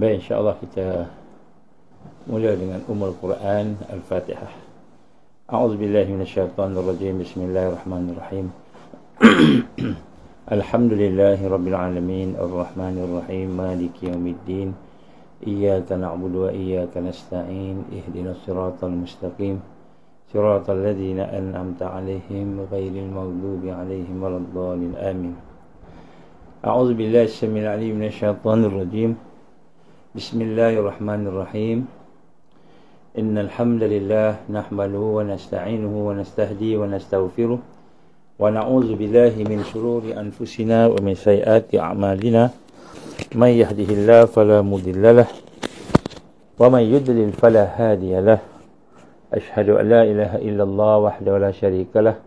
Baik, insyaAllah kita mula dengan Ummul Quran Al-Fatihah. A'udzubillahi minasyaitonirrajim. Bismillahirrahmanirrahim. Alhamdulillahi rabbil alamin, arrahmanirrahim, maliki yaumiddin. Iyyaka na'budu wa iyyaka nasta'in. Ihdinas siratal mustaqim. Siratal ladzina an'amta 'alaihim ghairil maghdubi 'alaihim waladdallin. Amin. A'udzubillahi as-sami'il 'alim minasyaitonir rajim. Bismillahirrahmanirrahim. Innal hamdalillah nahmaduhu wa nasta'inuhu wa nastahdihi wa nastaghfiruh wa na'udzu billahi min shururi anfusina wa min sayyiati a'malina. May yahdihillahu fala mudilla lahu wa may yudlil fala hadiya lahu. Ashhadu an la ilaha illallah wahdahu la syarika lahu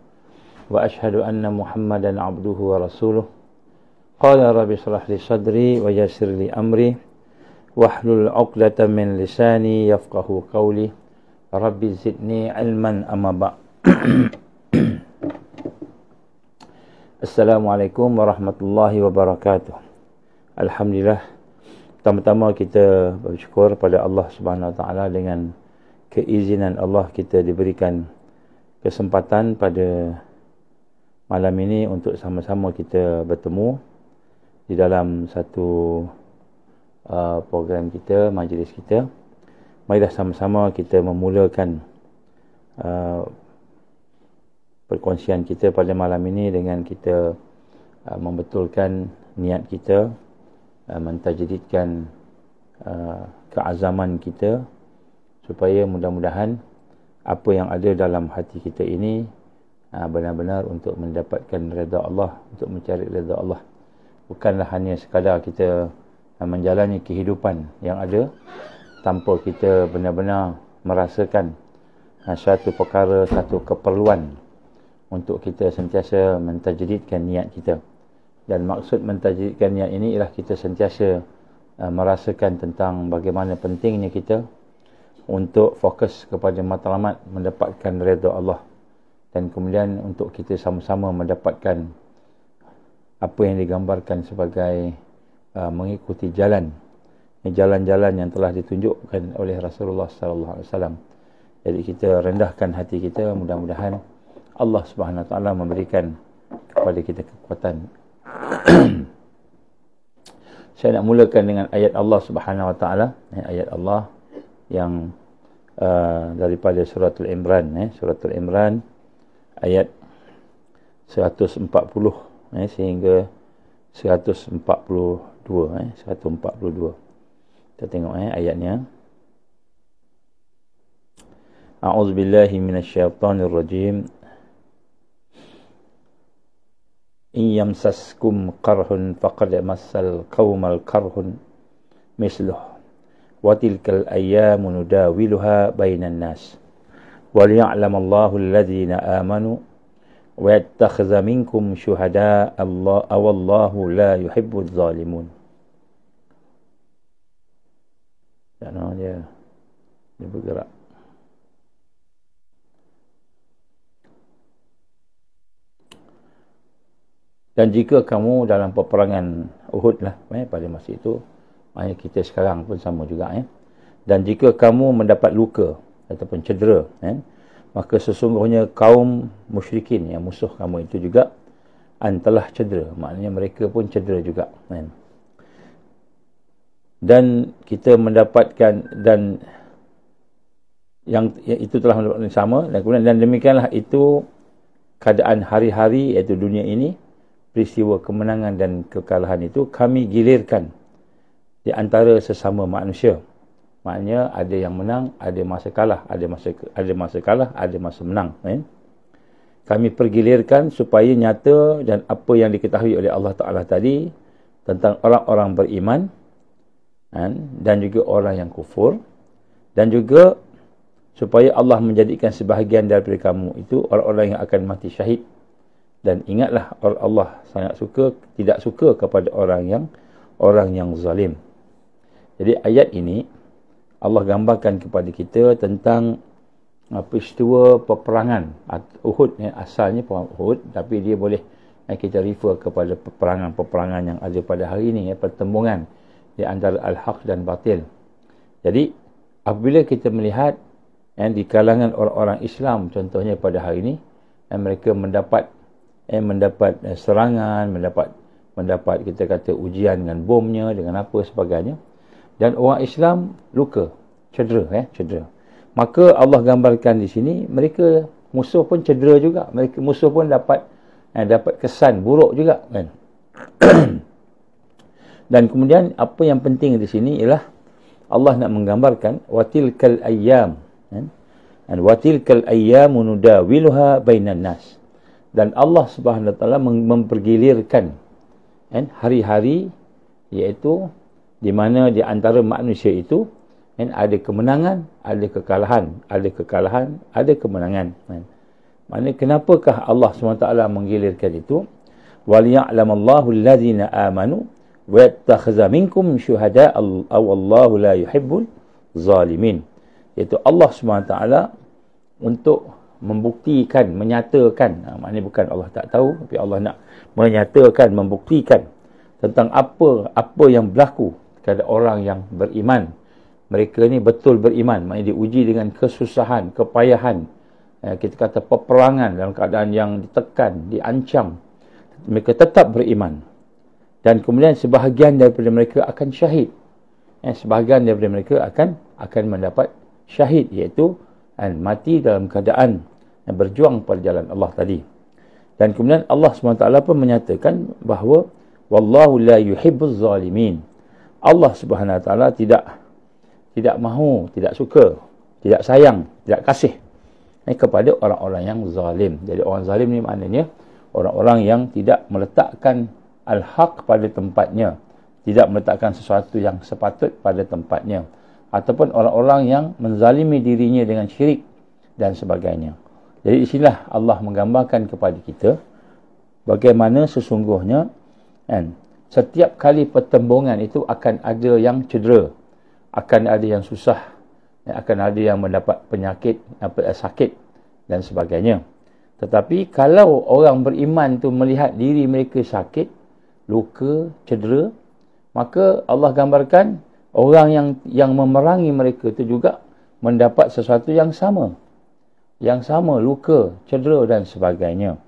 wa ashhadu anna Muhammadan 'abduhu wa rasuluh. Qala rabbi shrah li sadri wa yassir li amri wahlul 'uqdatam min lisani yafqahu qawli. Rabbi zidni ilman amma ba'. Assalamualaikum warahmatullahi wabarakatuh. Alhamdulillah, pertama-tama kita bersyukur pada Allah Subhanahu Wa Taala dengan keizinan Allah kita diberikan kesempatan pada malam ini untuk sama-sama kita bertemu di dalam satu program kita, majlis kita. Marilah sama-sama kita memulakan perkongsian kita pada malam ini dengan kita membetulkan niat kita, mentajdidkan keazaman kita, supaya mudah-mudahan apa yang ada dalam hati kita ini benar-benar untuk mendapatkan redha Allah, untuk mencari redha Allah. Bukanlah hanya sekadar kita menjalani kehidupan yang ada tanpa kita benar-benar merasakan satu perkara, satu keperluan untuk kita sentiasa mentajdidkan niat kita. Dan maksud mentajdidkan niat ini ialah kita sentiasa merasakan tentang bagaimana pentingnya kita untuk fokus kepada matlamat mendapatkan redha Allah, dan kemudian untuk kita sama-sama mendapatkan apa yang digambarkan sebagai mengikuti jalan-jalan yang telah ditunjukkan oleh Rasulullah sallallahu alaihi wasallam. Jadi kita rendahkan hati kita, mudah-mudahan Allah Subhanahu Wa Taala memberikan kepada kita kekuatan. Saya nak mulakan dengan ayat Allah Subhanahu Wa Taala, ayat Allah yang daripada suratul Imran, suratul Imran ayat 140 sehingga 142. 142. Kita tengok ayatnya. A'udzubillahi minasyaitonirrajim. In yamsaskum qarhun faqad massal qaumal qarhun misluh wa tilkal ayyamu nudawiluha bainan nas wa liya'lamallahu alladhina amanu wa yattakhidha minkum syuhada Allah wallahu la yuhibbuz zalimun. Dia bergerak. Dan jika kamu dalam peperangan Uhud lah, pada masa itu, maknanya kita sekarang pun sama juga, dan jika kamu mendapat luka ataupun cedera, maka sesungguhnya kaum musyrikin yang musuh kamu itu juga telah cedera, maknanya mereka pun cedera juga, dan kita mendapatkan, dan yang itu telah mendapatkan sama, dan kemudian dan demikianlah itu keadaan hari-hari, iaitu dunia ini, peristiwa kemenangan dan kekalahan itu kami gilirkan di antara sesama manusia. Maknanya ada yang menang, ada masa kalah, ada masa kalah, ada masa menang. Kami pergilirkan supaya nyata dan apa yang diketahui oleh Allah Ta'ala tadi tentang orang-orang beriman dan juga orang yang kufur, dan juga supaya Allah menjadikan sebahagian daripada kamu itu orang-orang yang akan mati syahid. Dan ingatlah, Allah sangat tidak suka kepada orang yang zalim. Jadi ayat ini Allah gambarkan kepada kita tentang peristiwa peperangan Uhud. Asalnya perang Uhud, tapi dia boleh kita refer kepada peperangan-peperangan yang ada pada hari ini, pertembungan di antara al-haq dan batil. Jadi apabila kita melihat di kalangan orang-orang Islam contohnya pada hari ini, mereka mendapat serangan, mendapat kita kata ujian dengan bomnya, dengan apa sebagainya, dan orang Islam luka, cedera. Maka Allah gambarkan di sini, mereka musuh pun cedera juga, mereka musuh pun dapat kesan buruk juga kan. Dan kemudian apa yang penting di sini ialah Allah nak menggambarkan watilkal ayyam, kan? Dan watilkal ayyam nudawiluha bainan nas. Dan Allah Subhanahu wa taala mempergilirkan hari-hari, iaitu di mana di antara manusia itu ada kemenangan, ada kekalahan, ada kemenangan. Maknanya kenapakah Allah SWT menggilirkan itu? وَلِيَعْلَمَ الَّذِينَ آمَنُوا وَيَتَّخِذَ مِنْكُمْ شُهَدَاءَ وَاللَّهُ لَا يُحِبُّ الظَّالِمِينَ. Iaitu Allah SWT untuk membuktikan, menyatakan, maknanya bukan Allah tak tahu, tapi Allah nak menyatakan, membuktikan tentang apa yang berlaku kepada orang yang beriman. Mereka ni betul beriman, maknanya diuji dengan kesusahan, kepayahan, kita kata peperangan, dalam keadaan yang ditekan, diancam, mereka tetap beriman. Dan kemudian sebahagian daripada mereka akan syahid, sebahagian daripada mereka akan mendapat syahid, iaitu mati dalam keadaan berjuang pada jalan Allah tadi. Dan kemudian Allah SWT pun menyatakan bahawa wallahu la yuhibbuz zalimin. Allah Subhanahu Wa Taala tidak mahu, tidak suka, tidak sayang, tidak kasih kepada orang-orang yang zalim. Jadi orang zalim ni maknanya orang-orang yang tidak meletakkan al-haq pada tempatnya, tidak meletakkan sesuatu yang sepatut pada tempatnya, ataupun orang-orang yang menzalimi dirinya dengan syirik dan sebagainya. Jadi di sinilah Allah menggambarkan kepada kita bagaimana sesungguhnya setiap kali pertembungan itu akan ada yang cedera, akan ada yang susah, akan ada yang mendapat penyakit, sakit dan sebagainya. Tetapi kalau orang beriman tu melihat diri mereka sakit, luka, cedera, maka Allah gambarkan orang yang memerangi mereka itu juga mendapat sesuatu yang sama, luka, cedera dan sebagainya.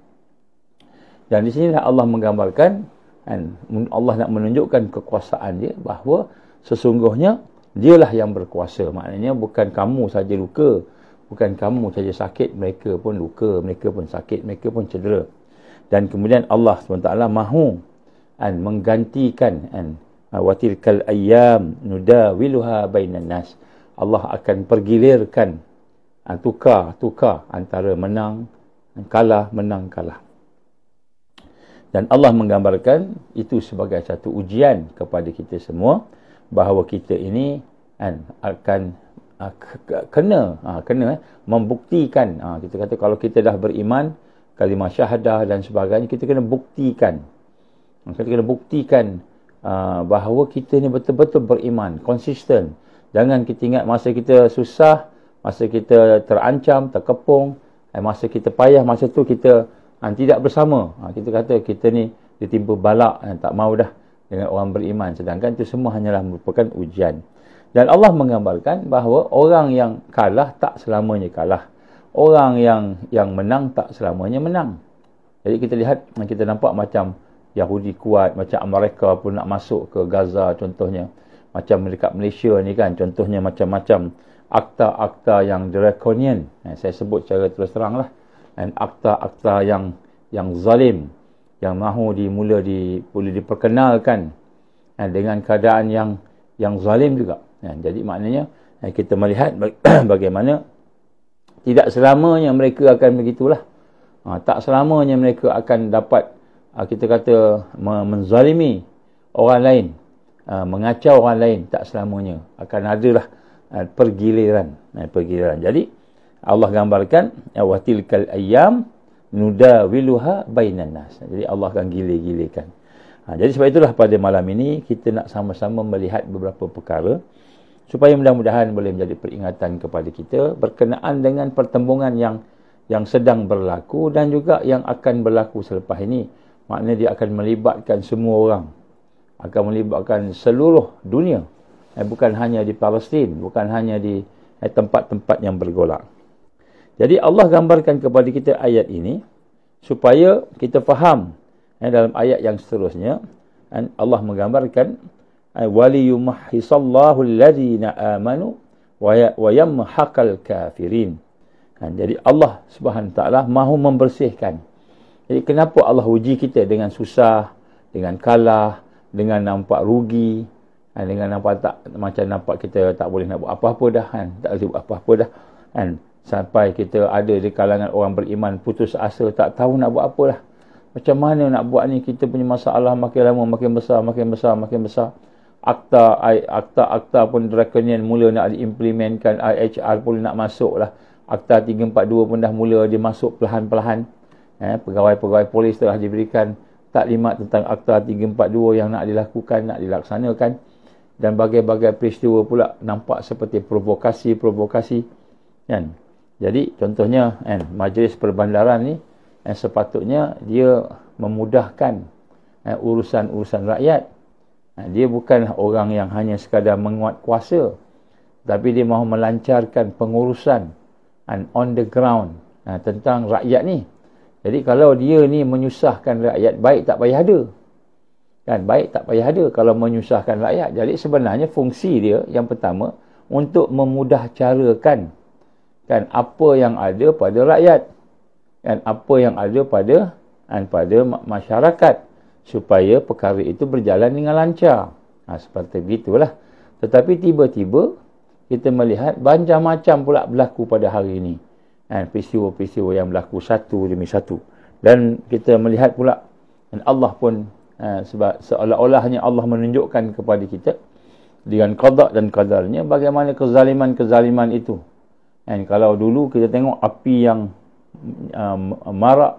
Dan di sini Allah menggambarkan, Allah nak menunjukkan kekuasaan dia, bahawa sesungguhnya dialah yang berkuasa. Maknanya bukan kamu saja luka, bukan kamu saja sakit, mereka pun luka, mereka pun sakit, mereka pun cedera. Dan kemudian Allah SWT mahu menggantikan watilkal ayyam nudawiluha bainan nas. Allah akan pergilirkan, tukar antara menang kalah, menang kalah. Dan Allah menggambarkan itu sebagai satu ujian kepada kita semua, bahawa kita ini akan kena membuktikan. Kita kata kalau kita dah beriman, kalimah syahadah dan sebagainya, kita kena buktikan. Kita kena buktikan bahawa kita ni betul-betul beriman, konsisten. Jangan kita ingat masa kita susah, masa kita terancam, terkepung, masa kita payah, masa tu kita tidak bersama. Kita kata kita ni ditimpa balak, tak mau dah dengan orang beriman. Sedangkan itu semua hanyalah merupakan ujian. Dan Allah menggambarkan bahawa orang yang kalah tak selamanya kalah. Orang yang menang tak selamanya menang. Jadi kita lihat, kita nampak macam Yahudi kuat, macam Amerika pun nak masuk ke Gaza contohnya. Macam dekat Malaysia ni kan, contohnya macam-macam akta-akta yang draconian. Saya sebut secara terus terang lah. Dan akta-akta yang zalim, yang mahu boleh diperkenalkan dengan keadaan yang zalim juga. Jadi maknanya kita melihat bagaimana tidak selamanya mereka akan begitulah. Tak selamanya mereka akan dapat, kita kata, menzalimi orang lain, mengacau orang lain. Tak selamanya. Akan adalah pergiliran. Jadi Allah gambarkan watilkal ayyam nudawiluha bainan nas. Jadi Allah akan gilir-gilirkan. Jadi sebab itulah pada malam ini kita nak sama-sama melihat beberapa perkara supaya mudah-mudahan boleh menjadi peringatan kepada kita berkenaan dengan pertembungan yang sedang berlaku dan juga yang akan berlaku selepas ini. Maknanya dia akan melibatkan semua orang. akan melibatkan seluruh dunia, bukan hanya di Palestin, bukan hanya di tempat-tempat yang bergolak. Jadi Allah gambarkan kepada kita ayat ini supaya kita faham. Dalam ayat yang seterusnya Allah menggambarkan waliyumahhisallahu alladhina amanu wa yamhaqal kafirin. Jadi Allah Subhanahu taala mahu membersihkan. Jadi kenapa Allah uji kita dengan susah, dengan kalah, dengan nampak rugi, dengan nampak tak, macam nampak kita tak boleh nak buat apa-apa dah kan, tak boleh buat apa-apa dah kan, sampai kita ada di kalangan orang beriman putus asa, tak tahu nak buat apa dah. Macam mana nak buat ni, kita punya masalah makin lama makin besar, makin besar, makin besar. Akta pun draconian mula nak diimplementkan, IHR pun nak masuk lah. Akta 342 pun dah mula dimasuk perlahan-perlahan. Pegawai-pegawai polis telah diberikan taklimat tentang Akta 342 yang nak dilakukan, nak dilaksanakan. Dan bagai-bagai peristiwa pula nampak seperti provokasi kan. Jadi contohnya majlis perbandaran ni sepatutnya dia memudahkan urusan-urusan rakyat. Dia bukan orang yang hanya sekadar menguat kuasa, tapi dia mahu melancarkan pengurusan on the ground tentang rakyat ni. Jadi kalau dia ni menyusahkan rakyat, baik tak payah ada. Kan, baik tak payah ada kalau menyusahkan rakyat. Jadi sebenarnya fungsi dia yang pertama untuk memudahcarakan kan apa yang ada pada rakyat, kan apa yang ada pada masyarakat, supaya perkara itu berjalan dengan lancar. Seperti begitulah. Tetapi tiba-tiba kita melihat macam-macam pula berlaku pada hari ini. Peristiwa-peristiwa yang berlaku satu demi satu. Dan kita melihat pula Allah pun sebab seolah-olahnya Allah menunjukkan kepada kita dengan qada dan qadarnya bagaimana kezaliman-kezaliman itu. Kalau dulu kita tengok api yang marak,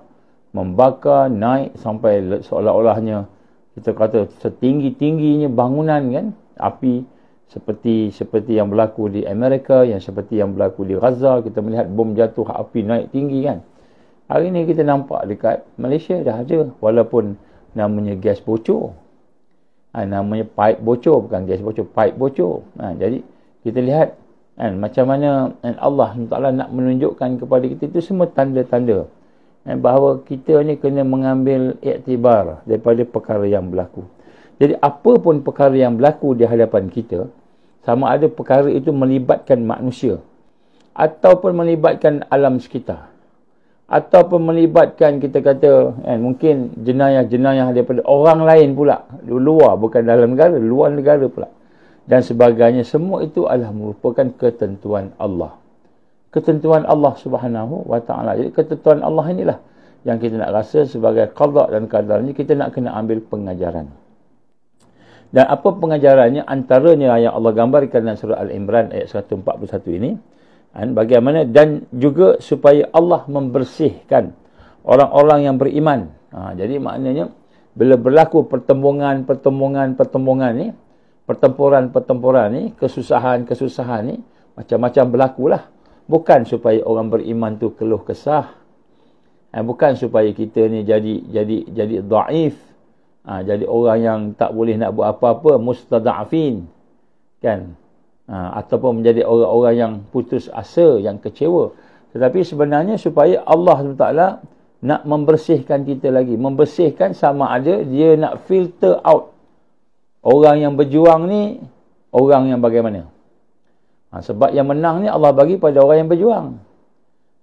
membakar, naik sampai seolah-olahnya kita kata setinggi-tingginya bangunan kan, api seperti yang berlaku di Amerika, yang seperti yang berlaku di Gaza. Kita melihat bom jatuh, api naik tinggi kan. Hari ini kita nampak dekat Malaysia dah ada, walaupun namanya gas bocor, namanya pipe bocor, bukan gas bocor, pipe bocor. Jadi kita lihat macam mana Allah Taala nak menunjukkan kepada kita itu semua tanda-tanda bahawa kita ni kena mengambil iktibar daripada perkara yang berlaku. Jadi apa pun perkara yang berlaku di hadapan kita, sama ada perkara itu melibatkan manusia ataupun melibatkan alam sekitar, ataupun melibatkan kita kata mungkin jenayah-jenayah daripada orang lain pula, luar, bukan dalam negara, luar negara pula dan sebagainya, semua itu adalah merupakan ketentuan Allah. Ketentuan Allah Subhanahu wa taala. Jadi ketentuan Allah inilah yang kita nak rasa sebagai qada dan qadarnya, kita nak kena ambil pengajaran. Dan apa pengajarannya? Antaranya yang Allah gambarkan dalam surah Al-Imran ayat 141 ini, bagaimana dan juga supaya Allah membersihkan orang-orang yang beriman. Jadi maknanya bila berlaku pertempuran ni, pertempuran ni, kesusahan ni, macam-macam berlakulah. Bukan supaya orang beriman tu keluh kesah, bukan supaya kita ni jadi dhaif, jadi orang yang tak boleh nak buat apa-apa, mustada'afin kan, ataupun menjadi orang-orang yang putus asa, yang kecewa. Tetapi sebenarnya supaya Allah SWT nak membersihkan kita lagi. Membersihkan sama ada dia nak filter out orang yang berjuang ni, orang yang bagaimana. Sebab yang menang ni Allah bagi pada orang yang berjuang.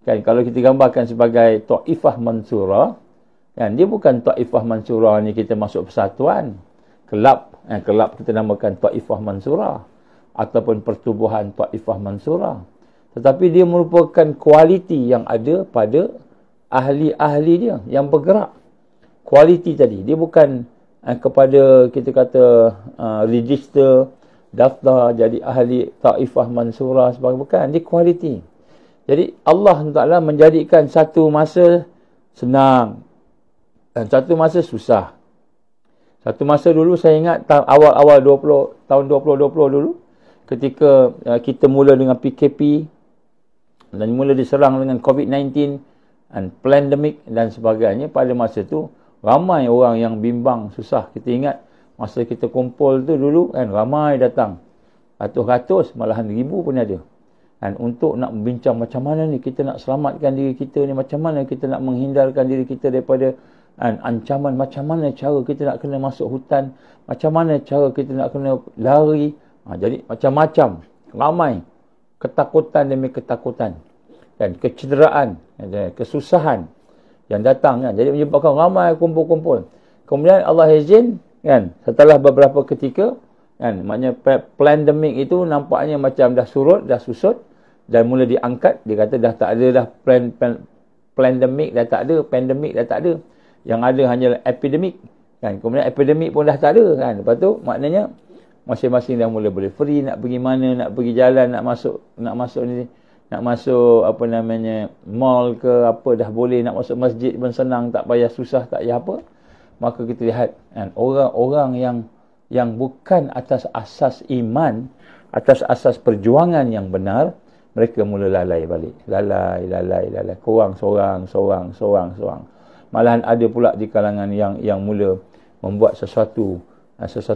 Kan, kalau kita gambarkan sebagai Taifah Mansurah, kan, dia bukan Taifah Mansurah ni kita masuk persatuan, kelab kita namakan Taifah Mansurah ataupun pertubuhan Taifah Mansurah. Tetapi dia merupakan kualiti yang ada pada ahli-ahli dia yang bergerak. Kualiti tadi, dia bukan kepada kita kata register, daftar jadi ahli Taifah Mansurah sebagai, bukan, dia kualiti. Jadi Allah Taala menjadikan satu masa senang dan satu masa susah. Satu masa dulu saya ingat awal-awal tahun 2020 dulu, ketika kita mula dengan PKP dan mula diserang dengan COVID-19 dan pandemik dan sebagainya, pada masa tu ramai orang yang bimbang, susah. Kita ingat Masa kita kumpul tu dulu kan, ramai datang. Ratus-ratus, malahan ribu pun ada. Dan untuk nak bincang macam mana ni kita nak selamatkan diri kita ni, macam mana kita nak menghindarkan diri kita daripada ancaman, macam mana cara kita nak kena masuk hutan, macam mana cara kita nak kena lari. Jadi macam-macam, ramai ketakutan demi ketakutan dan kecederaan, kesusahan yang datang kan. Jadi menyebabkan ramai kumpul-kumpul. Kemudian Allah izin kan, setelah beberapa ketika kan, maknanya pandemik itu nampaknya macam dah surut, dah susut dan mula diangkat. Dia kata dah tak ada dah pandemik, dah tak ada pandemik, dah tak ada. Yang ada hanyalah epidemik kan. Kemudian epidemik pun dah tak ada kan. Lepas tu maknanya masing-masing dah mula boleh free, nak pergi mana, nak pergi jalan, nak masuk apa namanya mall ke apa dah boleh, nak masuk masjid pun senang, tak payah susah, tak payah apa. Maka kita lihat kan, orang-orang yang bukan atas asas iman, atas asas perjuangan yang benar, mereka mula lalai balik. Lalai. Korang seorang. Malahan ada pula di kalangan yang mula membuat sesuatu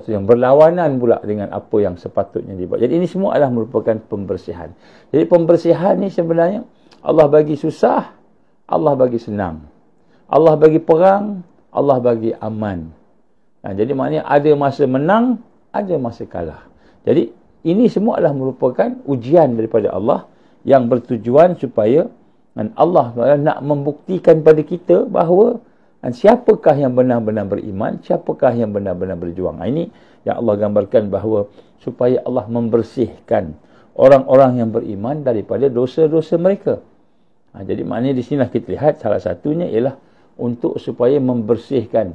yang berlawanan pula dengan apa yang sepatutnya dibuat. Jadi ini semua adalah merupakan pembersihan. Jadi pembersihan ni sebenarnya Allah bagi susah, Allah bagi senang. Allah bagi perang, Allah bagi aman. Jadi maknanya ada masa menang, ada masa kalah. Jadi ini semua adalah merupakan ujian daripada Allah yang bertujuan supaya Allah nak membuktikan pada kita bahawa siapakah yang benar-benar beriman, siapakah yang benar-benar berjuang. Ini yang Allah gambarkan bahawa supaya Allah membersihkan orang-orang yang beriman daripada dosa-dosa mereka. Jadi maknanya di sinilah kita lihat salah satunya ialah untuk supaya membersihkan,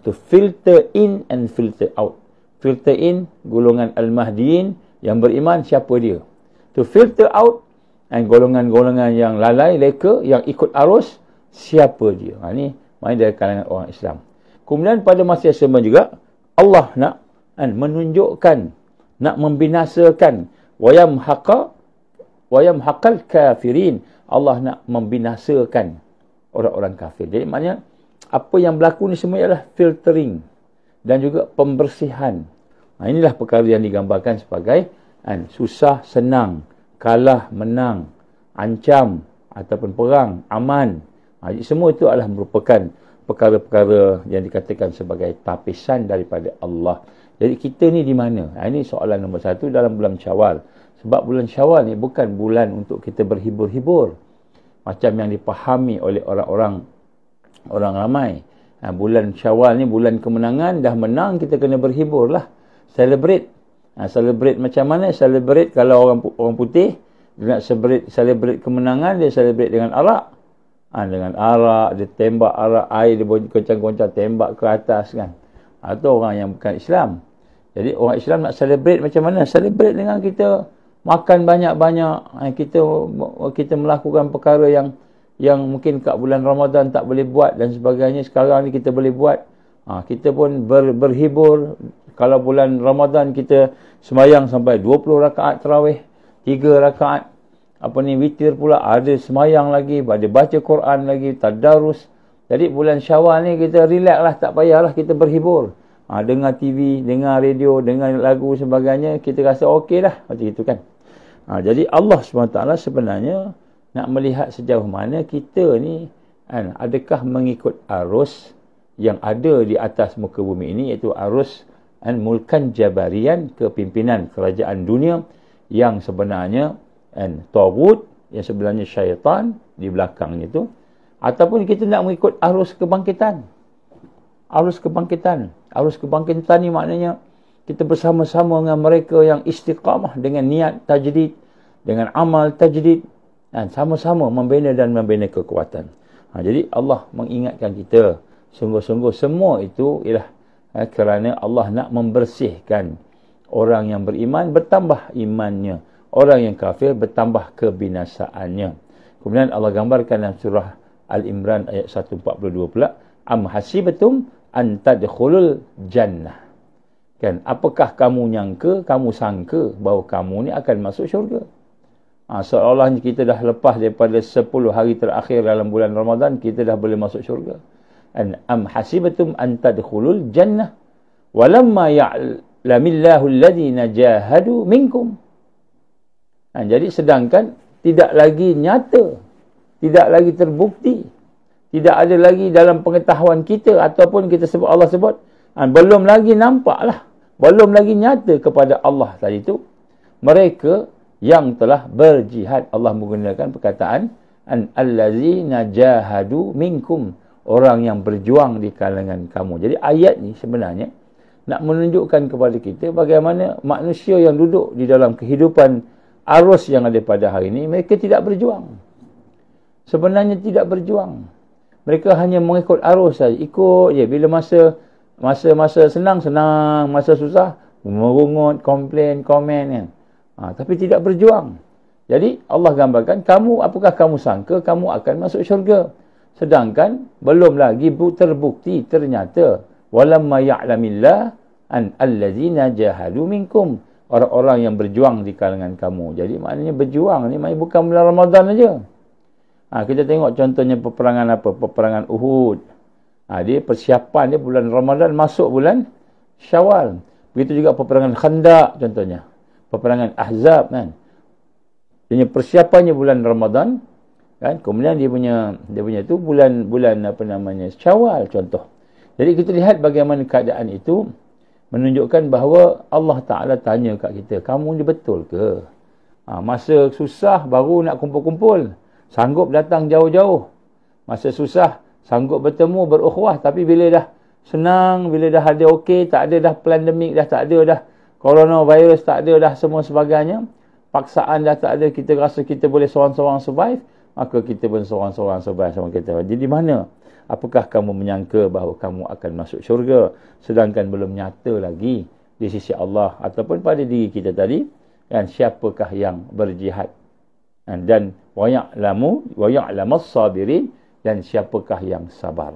to filter in and filter out. Filter in golongan al-mahdiin yang beriman, siapa dia. To filter out and golongan-golongan yang lalai, leka, yang ikut arus, siapa dia. Ini main dari kalangan orang Islam. Kemudian pada masa yang sama juga Allah nak menunjukkan, nak membinasakan wayamhaqal kafirin. Allah nak membinasakan orang-orang kafir. Jadi maknanya apa yang berlaku ni semua ialah filtering dan juga pembersihan. Inilah perkara yang digambarkan sebagai susah, senang, kalah, menang, ancam ataupun perang, aman. Jadi semua itu adalah merupakan perkara-perkara yang dikatakan sebagai tapisan daripada Allah. Jadi kita ni di mana? Ini soalan nombor satu dalam bulan Syawal. Sebab bulan Syawal ni bukan bulan untuk kita berhibur-hibur macam yang dipahami oleh orang ramai. Bulan Syawal ni bulan kemenangan, dah menang kita kena berhibur lah, celebrate. Celebrate macam mana? Celebrate kalau orang putih dia nak celebrate kemenangan, dia celebrate dengan arak. Dengan arak, dia tembak arak, air dia goncang-goncang tembak ke atas kan. Atau orang yang bukan Islam. Jadi orang Islam nak celebrate macam mana? Celebrate dengan kita makan banyak-banyak, kita melakukan perkara yang mungkin kat bulan Ramadan tak boleh buat dan sebagainya. Sekarang ni kita boleh buat. Kita pun berhibur. Kalau bulan Ramadan kita semayang sampai 20 rakaat tarawih, 3 rakaat witir pula, ada semayang lagi, ada baca Quran lagi, tadarus. Jadi bulan Syawal ni kita relax lah, tak payahlah kita berhibur. Dengar TV, dengar radio, dengar lagu sebagainya, kita rasa okey dah macam itu kan. Jadi Allah SWT sebenarnya nak melihat sejauh mana kita ni adakah mengikut arus yang ada di atas muka bumi ini, iaitu arus mulkan jabarian, kepimpinan kerajaan dunia yang sebenarnya taghut, yang sebenarnya syaitan di belakangnya itu, ataupun kita nak mengikut arus kebangkitan. Arus kebangkitan ni maknanya kita bersama-sama dengan mereka yang istiqamah dengan niat tajdid, dengan amal tajdid, dan sama-sama membina dan membina kekuatan. Jadi Allah mengingatkan kita, sungguh-sungguh semua itu ialah kerana Allah nak membersihkan orang yang beriman, bertambah imannya. Orang yang kafir bertambah kebinasaannya. Kemudian Allah gambarkan dalam surah Al-Imran ayat 142 pula, am hasibatum an tadkhulul jannah. Kan, apakah kamu sangka bahawa kamu ni akan masuk syurga? Seolah-olah kita dah lepas daripada 10 hari terakhir dalam bulan Ramadan, kita dah boleh masuk syurga. Am hasibatum an tadkhulul jannah walamma ya'lamillahu alladhina jahadu minkum. Jadi sedangkan tidak lagi nyata, tidak lagi terbukti, tidak ada lagi dalam pengetahuan kita ataupun kita sebut, Allah sebut, belum lagi nampaklah, belum lagi nyata kepada Allah tadi itu, mereka yang telah berjihad. Allah menggunakan perkataan allazina jahadu minkum, orang yang berjuang di kalangan kamu. Jadi ayat ni sebenarnya nak menunjukkan kepada kita bagaimana manusia yang duduk di dalam kehidupan arus yang ada pada hari ini, mereka tidak berjuang. Sebenarnya tidak berjuang. Mereka hanya mengikut arus saja, ikut je. Bila masa senang, masa susah, merungut, komplain, komen kan. Tapi tidak berjuang. Jadi Allah gambarkan, apakah kamu sangka kamu akan masuk syurga? Sedangkan belum lagi terbukti, ternyata walamma ya'lamillah allazina jahadu minkum, orang-orang yang berjuang di kalangan kamu. Jadi maknanya berjuang ni maknanya bukan bulan Ramadan aja. Kita tengok contohnya peperangan apa? Peperangan Uhud. Dia persiapan dia bulan Ramadan masuk bulan Syawal. Begitu juga peperangan Khandaq contohnya. Peperangan Ahzab kan. Dia persiapannya bulan Ramadan kan. Kemudian dia punya tu bulan apa namanya? Syawal contoh. Jadi kita lihat bagaimana keadaan itu menunjukkan bahawa Allah Ta'ala tanya kat kita, kamu ni betul ke? Masa susah baru nak kumpul-kumpul, sanggup datang jauh-jauh. Masa susah sanggup bertemu, berukhuwah. Tapi bila dah senang, bila dah ada okey, tak ada dah pandemik, dah tak ada dah coronavirus, tak ada dah semua sebagainya, paksaan dah tak ada, kita rasa kita boleh seorang-seorang survive, maka kita pun seorang-seorang survive sama kita. Jadi mana? Apakah kamu menyangka bahawa kamu akan masuk syurga sedangkan belum nyata lagi di sisi Allah ataupun pada diri kita tadi kan, siapakah yang berjihad dan wa ya'lamus sabirin, dan siapakah yang sabar.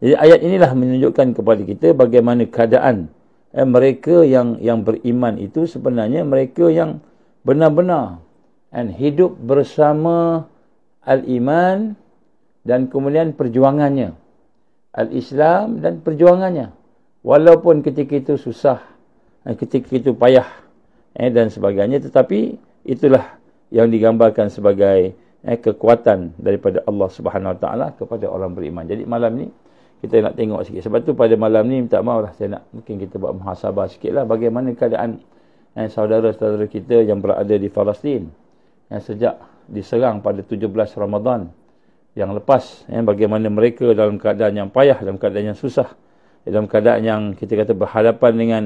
Jadi ayat inilah menunjukkan kepada kita bagaimana keadaan mereka yang beriman itu sebenarnya mereka yang benar-benar hidup bersama al-iman dan kemudian perjuangannya, al-Islam dan perjuangannya, walaupun ketika itu susah, ketika itu payah dan sebagainya, tetapi itulah yang digambarkan sebagai kekuatan daripada Allah Subhanahu Wa Taala kepada orang beriman. Jadi malam ni kita nak tengok sikit. Sebab tu pada malam ni minta maaf lah, saya nak mungkin kita buat muhasabah sikitlah bagaimana keadaan saudara-saudara kita yang berada di Palestin sejak diserang pada 17 Ramadan yang lepas, bagaimana mereka dalam keadaan yang payah, dalam keadaan yang susah, dalam keadaan yang kita kata berhadapan dengan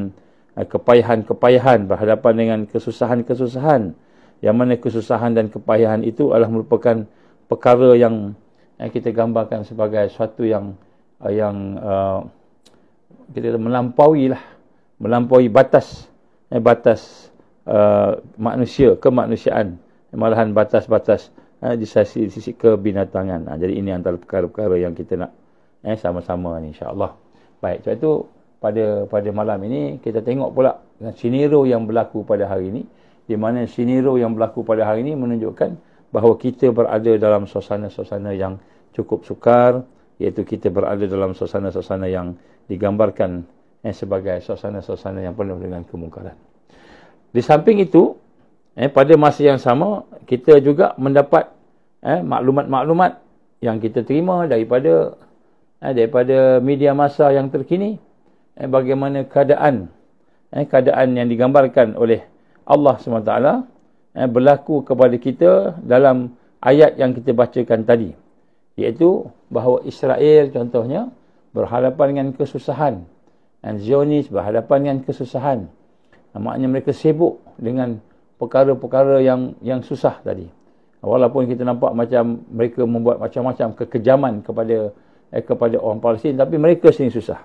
kepayahan-kepayahan, berhadapan dengan kesusahan-kesusahan, yang mana kesusahan dan kepayahan itu adalah merupakan perkara yang kita gambarkan sebagai suatu yang kita melampaui batas manusia, kemanusiaan, malahan batas-batas di sisi kebinatangan. Jadi ini antara perkara-perkara yang kita nak sama-sama ni insya-Allah. Baik, sebab itu pada malam ini kita tengok pula siniro yang berlaku pada hari ini, di mana siniro yang berlaku pada hari ini menunjukkan bahawa kita berada dalam suasana-suasana yang cukup sukar, iaitu kita berada dalam suasana-suasana yang digambarkan sebagai suasana-suasana yang penuh dengan kemungkaran. Di samping itu, pada masa yang sama kita juga mendapat maklumat-maklumat yang kita terima daripada media massa yang terkini, bagaimana keadaan yang digambarkan oleh Allah SWT berlaku kepada kita dalam ayat yang kita bacakan tadi, iaitu bahawa Israel contohnya berhadapan dengan kesusahan, dan Zionis berhadapan dengan kesusahan. Maknanya mereka sibuk dengan perkara-perkara yang susah tadi. Walaupun kita nampak macam mereka membuat macam-macam kekejaman kepada orang Palestin, tapi mereka sendiri susah.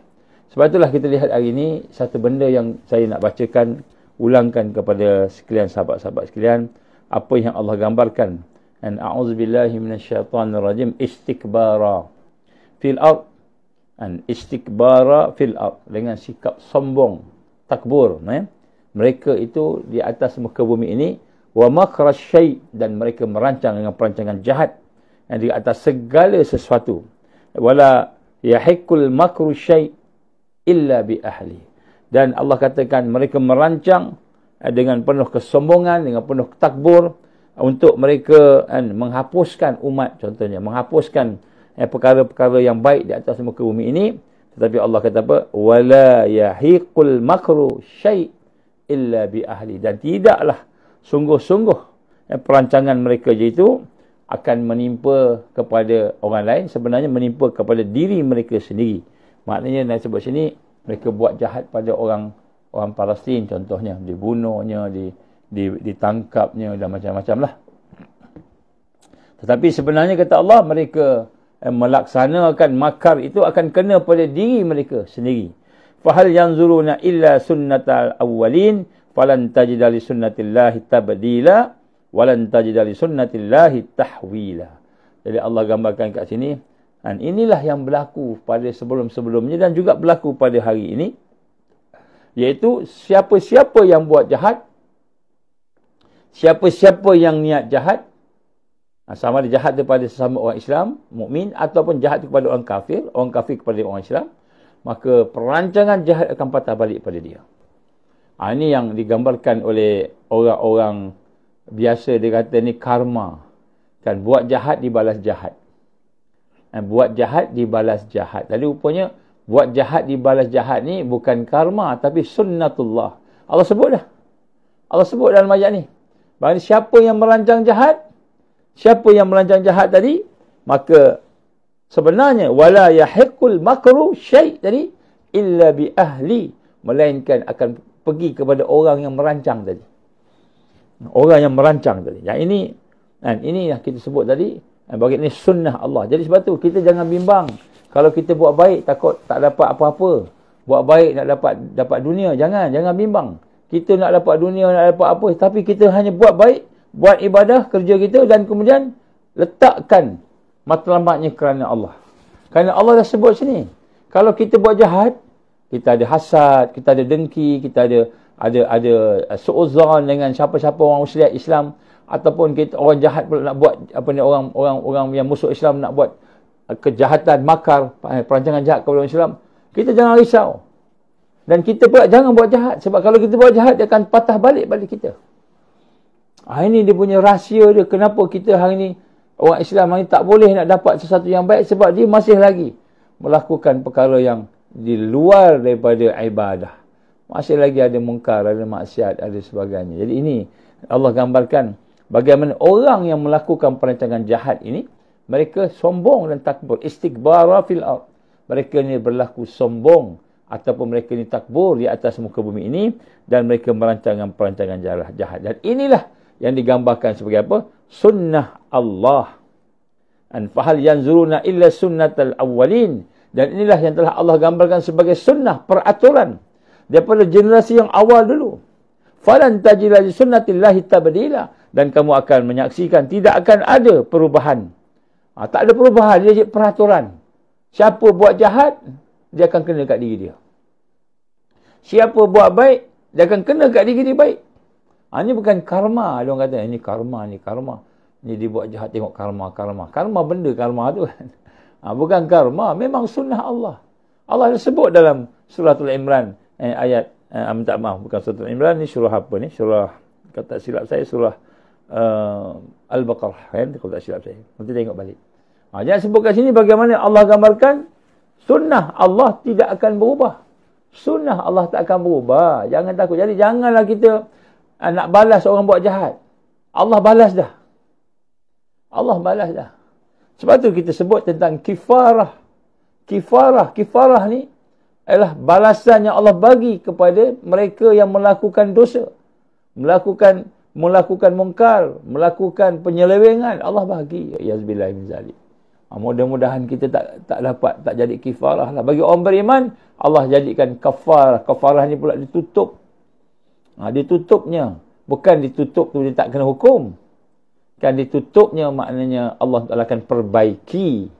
Sebab itulah kita lihat hari ini satu benda yang saya nak bacakan, ulangkan kepada sekalian sahabat-sahabat sekalian, apa yang Allah gambarkan. And a'udzubillahi minasyaitanirrajim, istikbara fil ard, and istikbara fil ard, dengan sikap sombong, takbur, mereka itu di atas muka bumi ini, wa makra syai', dan mereka merancang dengan perancangan jahat di atas segala sesuatu, wala yahiqul makru syai', illa bi ahli. Dan Allah katakan mereka merancang dengan penuh kesombongan, dengan penuh takbur untuk mereka menghapuskan umat, contohnya menghapuskan perkara-perkara yang baik di atas muka bumi ini. Tetapi Allah kata apa? Wala yahiqul makru syai' illa bi ahli. Dan tidaklah sungguh-sungguh perancangan mereka itu akan menimpa kepada orang lain, sebenarnya menimpa kepada diri mereka sendiri. Maknanya nak sebut sini, mereka buat jahat pada orang Palestin contohnya, dibunuhnya, ditangkapnya dan macam-macam lah. Tetapi sebenarnya kata Allah, mereka melaksanakan makar itu akan kena pada diri mereka sendiri. Fahal yanzuruna illa sunnatal awwalin falan tajida li sunnatillahi tabdila walan tajida li sunnatillahi tahwila. Jadi Allah gambarkan kat sini, dan inilah yang berlaku pada sebelum-sebelumnya dan juga berlaku pada hari ini, iaitu siapa-siapa yang buat jahat, siapa-siapa yang niat jahat, sama ada jahat kepada sesama orang Islam, mukmin, ataupun jahat kepada orang kafir kepada orang Islam, maka perancangan jahat akan patah balik pada dia. Ini yang digambarkan oleh orang-orang biasa, dia kata ni karma. Kan, buat jahat dibalas jahat. Buat jahat dibalas jahat. Jadi rupanya buat jahat dibalas jahat ni bukan karma, tapi sunnatullah. Allah sebut dah. Allah sebut dalam ayat ni. Bahawa siapa yang merancang jahat, siapa yang merancang jahat tadi, maka sebenarnya wala yahiqul makru syai' tadi illa bi ahli, melainkan akan pergi kepada orang yang merancang tadi. Orang yang merancang tadi. Yang ini yang kita sebut tadi, bagi ini sunnah Allah. Jadi sebab tu kita jangan bimbang. Kalau kita buat baik takut tak dapat apa-apa. Buat baik nak dapat dunia, jangan bimbang. Kita nak dapat dunia, nak dapat apa, tapi kita hanya buat baik, buat ibadah, kerja kita, dan kemudian letakkan matlamatnya kerana Allah. Kerana Allah dah sebut sini, kalau kita buat jahat, kita ada hasad, kita ada dengki, kita ada suuzan dengan siapa-siapa orang musyrik Islam, ataupun kita orang jahat pula nak buat orang yang musuh Islam nak buat kejahatan, makar, perancangan jahat kepada orang Islam, kita jangan risau. Dan kita pula jangan buat jahat, sebab kalau kita buat jahat, dia akan patah balik kita. Ini dia punya rahsia dia, kenapa kita hari ni, orang Islam hari ni tak boleh nak dapat sesuatu yang baik, sebab dia masih lagi melakukan perkara yang di luar daripada ibadah. Masih lagi ada mungkar, ada maksiat, ada sebagainya. Jadi ini Allah gambarkan bagaimana orang yang melakukan perancangan jahat ini, mereka sombong dan takbur, istikbara fil ard. Mereka ni berlaku sombong ataupun mereka ni takbur di atas muka bumi ini, dan mereka merancangkan perancangan jahat. Dan inilah yang digambarkan sebagai apa? Sunnah Allah. An fahal yanzuruna illa sunnatal awwalin. Dan inilah yang telah Allah gambarkan sebagai sunnah, peraturan daripada generasi yang awal dulu. Falan tajida li sunnatillahi tabdila. Dan kamu akan menyaksikan tidak akan ada perubahan. Tak ada perubahan, dia peraturan. Siapa buat jahat, dia akan kena kat diri dia. Siapa buat baik, dia akan kena kat diri dia baik. Ini bukan karma. Dia orang kata, ini karma. Ni dia buat jahat, tengok karma. Karma benda karma tu kan. Bukan karma, memang sunnah Allah. Allah dah sebut dalam suratul Imran, ayat, minta maaf, bukan suratul Imran, ni surah apa ni? Surah, kalau tak silap saya, surah Al-Baqarah, kan? Kalau tak silap saya. Nanti tengok balik. Jangan sebut kat sini bagaimana Allah gambarkan sunnah Allah tidak akan berubah. Sunnah Allah tak akan berubah. Jangan takut. Jadi janganlah kita nak balas orang buat jahat. Allah balas dah. Sebab tu kita sebut tentang kifarah. Kifarah ni adalah balasan yang Allah bagi kepada mereka yang melakukan dosa. Melakukan mungkar, melakukan penyelewengan. Allah bagi. Yazbillah min zalik. Mudah-mudahan kita tak jadi kifarah lah. Bagi orang beriman, Allah jadikan kafarah. Kafarah ni pula ditutup. Ditutupnya. Bukan ditutup tu dia tak kena hukum. Kan ditutupnya maknanya Allah Ta'ala akan perbaiki.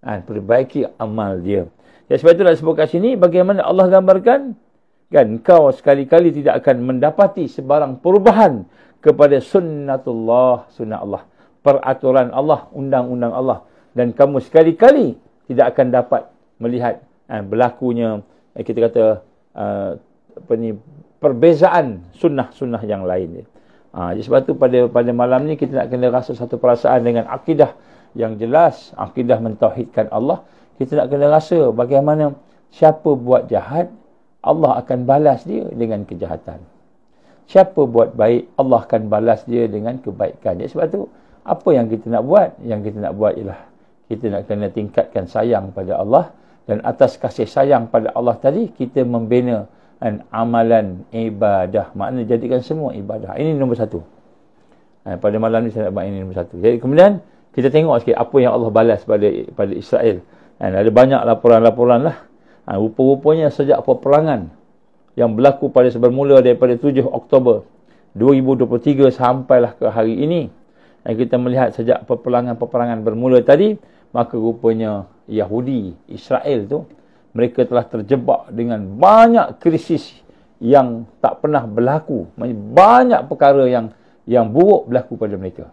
Perbaiki amal dia. Sebab itu nak sebut kat sini bagaimana Allah gambarkan. Kan kau sekali-kali tidak akan mendapati sebarang perubahan kepada sunnatullah, sunnah Allah. Peraturan Allah, undang-undang Allah. Dan kamu sekali-kali tidak akan dapat melihat berlakunya kita kata perbezaan sunnah-sunnah yang lain. Jadi sebab tu pada malam ni kita nak kena rasa satu perasaan dengan akidah yang jelas, akidah mentauhidkan Allah. Kita nak kena rasa bagaimana siapa buat jahat, Allah akan balas dia dengan kejahatan. Siapa buat baik, Allah akan balas dia dengan kebaikan. Jadi sebab tu apa yang kita nak buat? Yang kita nak buat ialah kita nak kena tingkatkan sayang pada Allah, dan atas kasih sayang pada Allah tadi kita membina amalan ibadah. Maknanya jadikan semua ibadah. Ini nombor satu. Pada malam ni saya nak buat ini nombor satu. Jadi kemudian kita tengok sikit apa yang Allah balas pada Israel. Ada banyak laporan-laporan lah. Rupa-rupanya sejak peperangan yang berlaku bermula daripada 7 Oktober 2023 sampailah ke hari ini, kita melihat sejak peperangan bermula tadi, maka rupanya Yahudi, Israel tu, mereka telah terjebak dengan banyak krisis yang tak pernah berlaku. Banyak perkara yang buruk berlaku pada mereka.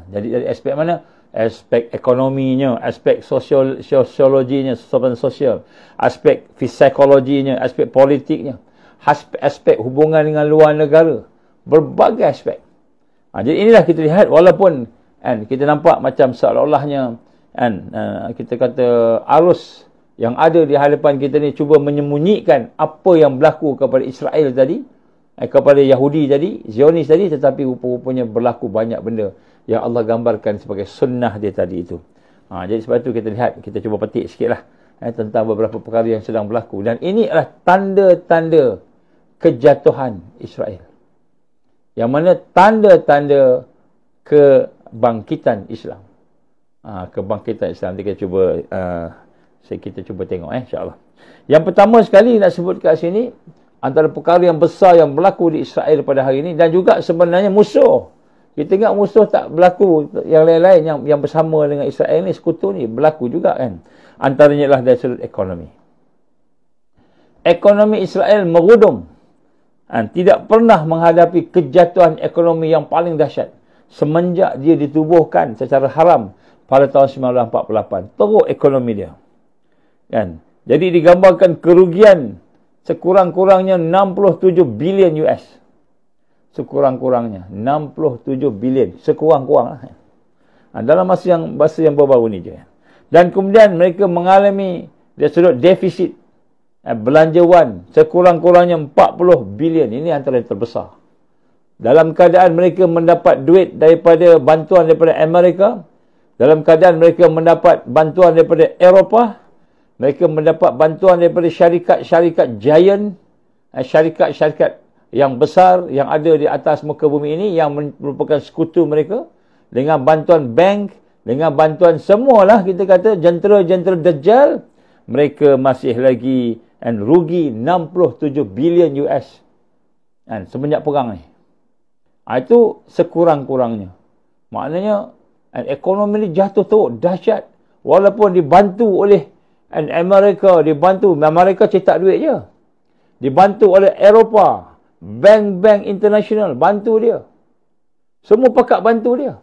Jadi dari aspek mana? Aspek ekonominya, aspek sosiologinya, sosial, aspek psikologinya, aspek politiknya, aspek hubungan dengan luar negara, berbagai aspek. Jadi inilah kita lihat, walaupun kita nampak macam seolah-olahnya kita kata arus yang ada di hadapan kita ni cuba menyembunyikan apa yang berlaku kepada Israel tadi, kepada Yahudi tadi, Zionis tadi, tetapi rupa-rupanya berlaku banyak benda yang Allah gambarkan sebagai sunnah dia tadi itu. Jadi sebab itu kita lihat, kita cuba petik sikit lah tentang beberapa perkara yang sedang berlaku. Dan ini adalah tanda-tanda kejatuhan Israel. Yang mana tanda-tanda kebangkitan Islam. Kebangkitan Islam. Nanti kita cuba tengok insya-Allah. Yang pertama sekali nak sebut kat sini, antara perkara yang besar yang berlaku di Israel pada hari ini, dan juga sebenarnya musuh. Kita ingat musuh tak berlaku, yang lain-lain yang bersama dengan Israel ni, sekutu ni berlaku juga kan. Antaranya adalah dari sudut ekonomi. Ekonomi Israel merudum. Tidak pernah menghadapi kejatuhan ekonomi yang paling dahsyat semenjak dia ditubuhkan secara haram pada tahun 1948. Teruk ekonomi dia. Kan? Jadi digambarkan kerugian sekurang-kurangnya 67 bilion US. Sekurang-kurangnya 67 bilion, sekurang-kurang dalam masa yang baru-baru ni je. Dan kemudian mereka mengalami dari sudut defisit belanjawan sekurang-kurangnya 40 bilion. Ini antara yang terbesar. Dalam keadaan mereka mendapat duit daripada bantuan daripada Amerika, dalam keadaan mereka mendapat bantuan daripada Eropah, mereka mendapat bantuan daripada syarikat-syarikat giant, syarikat-syarikat yang besar yang ada di atas muka bumi ini, yang merupakan sekutu mereka, dengan bantuan bank, dengan bantuan semualah kita kata jentera-jentera Dajjal, mereka masih lagi rugi 67 bilion US semenjak perang ni. Itu sekurang-kurangnya. Maknanya ekonomi ni jatuh teruk, dahsyat. Walaupun dibantu oleh Amerika, Amerika cetak duit je. Dibantu oleh Eropah, bank-bank international bantu dia. Semua pakat bantu dia.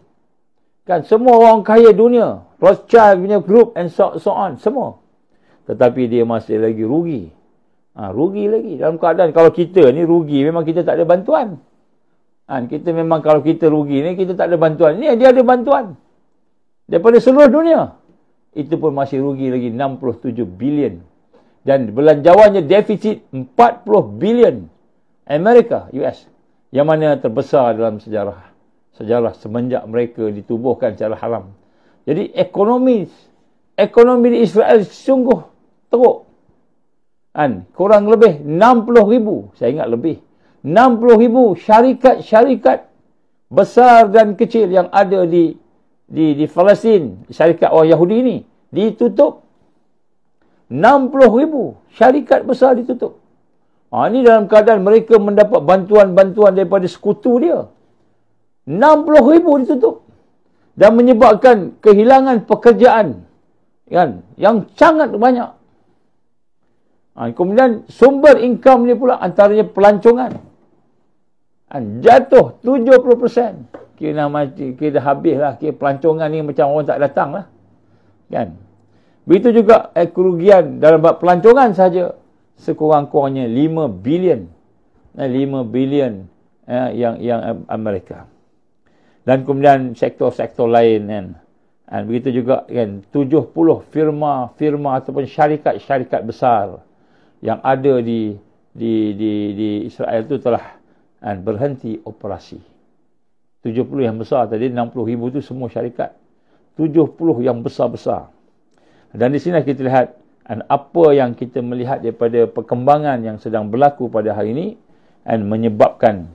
Kan, semua orang kaya dunia, Rothschild punya group and so on, semua. Tetapi dia masih lagi rugi. Rugi lagi. Dalam keadaan kalau kita ni rugi, memang kita tak ada bantuan. Kita memang kalau kita rugi ni, kita tak ada bantuan. Ni dia ada bantuan. Daripada seluruh dunia. Itu pun masih rugi lagi 67 bilion. Dan belanjawannya defisit 40 bilion Amerika, US. Yang mana terbesar dalam sejarah semenjak mereka ditubuhkan secara haram. Jadi ekonomi di Israel sungguh teruk. Kurang lebih 60,000, saya ingat lebih 60,000 syarikat-syarikat besar dan kecil yang ada di Palestin, syarikat orang Yahudi ni ditutup. 60,000 syarikat besar ditutup. Ini dalam keadaan mereka mendapat bantuan-bantuan daripada sekutu dia. 60,000 ditutup. Dan menyebabkan kehilangan pekerjaan yang sangat banyak. Kemudian sumber income dia pula antaranya pelancongan. Jatuh 70%. Kira dah habis lah. Kira pelancongan ni macam orang tak datang lah. Kan? Begitu juga kerugian dalam bab pelancongan saja sekurang-kurangnya 5 bilion. 5 bilion yang Amerika. Dan kemudian sektor-sektor lain kan. Dan begitu juga kan 70 firma ataupun syarikat-syarikat besar yang ada di Israel itu telah berhenti operasi. 70 yang besar tadi, 60,000 itu semua syarikat. 70 yang besar-besar. Dan di sini kita lihat apa yang kita melihat daripada perkembangan yang sedang berlaku pada hari ini menyebabkan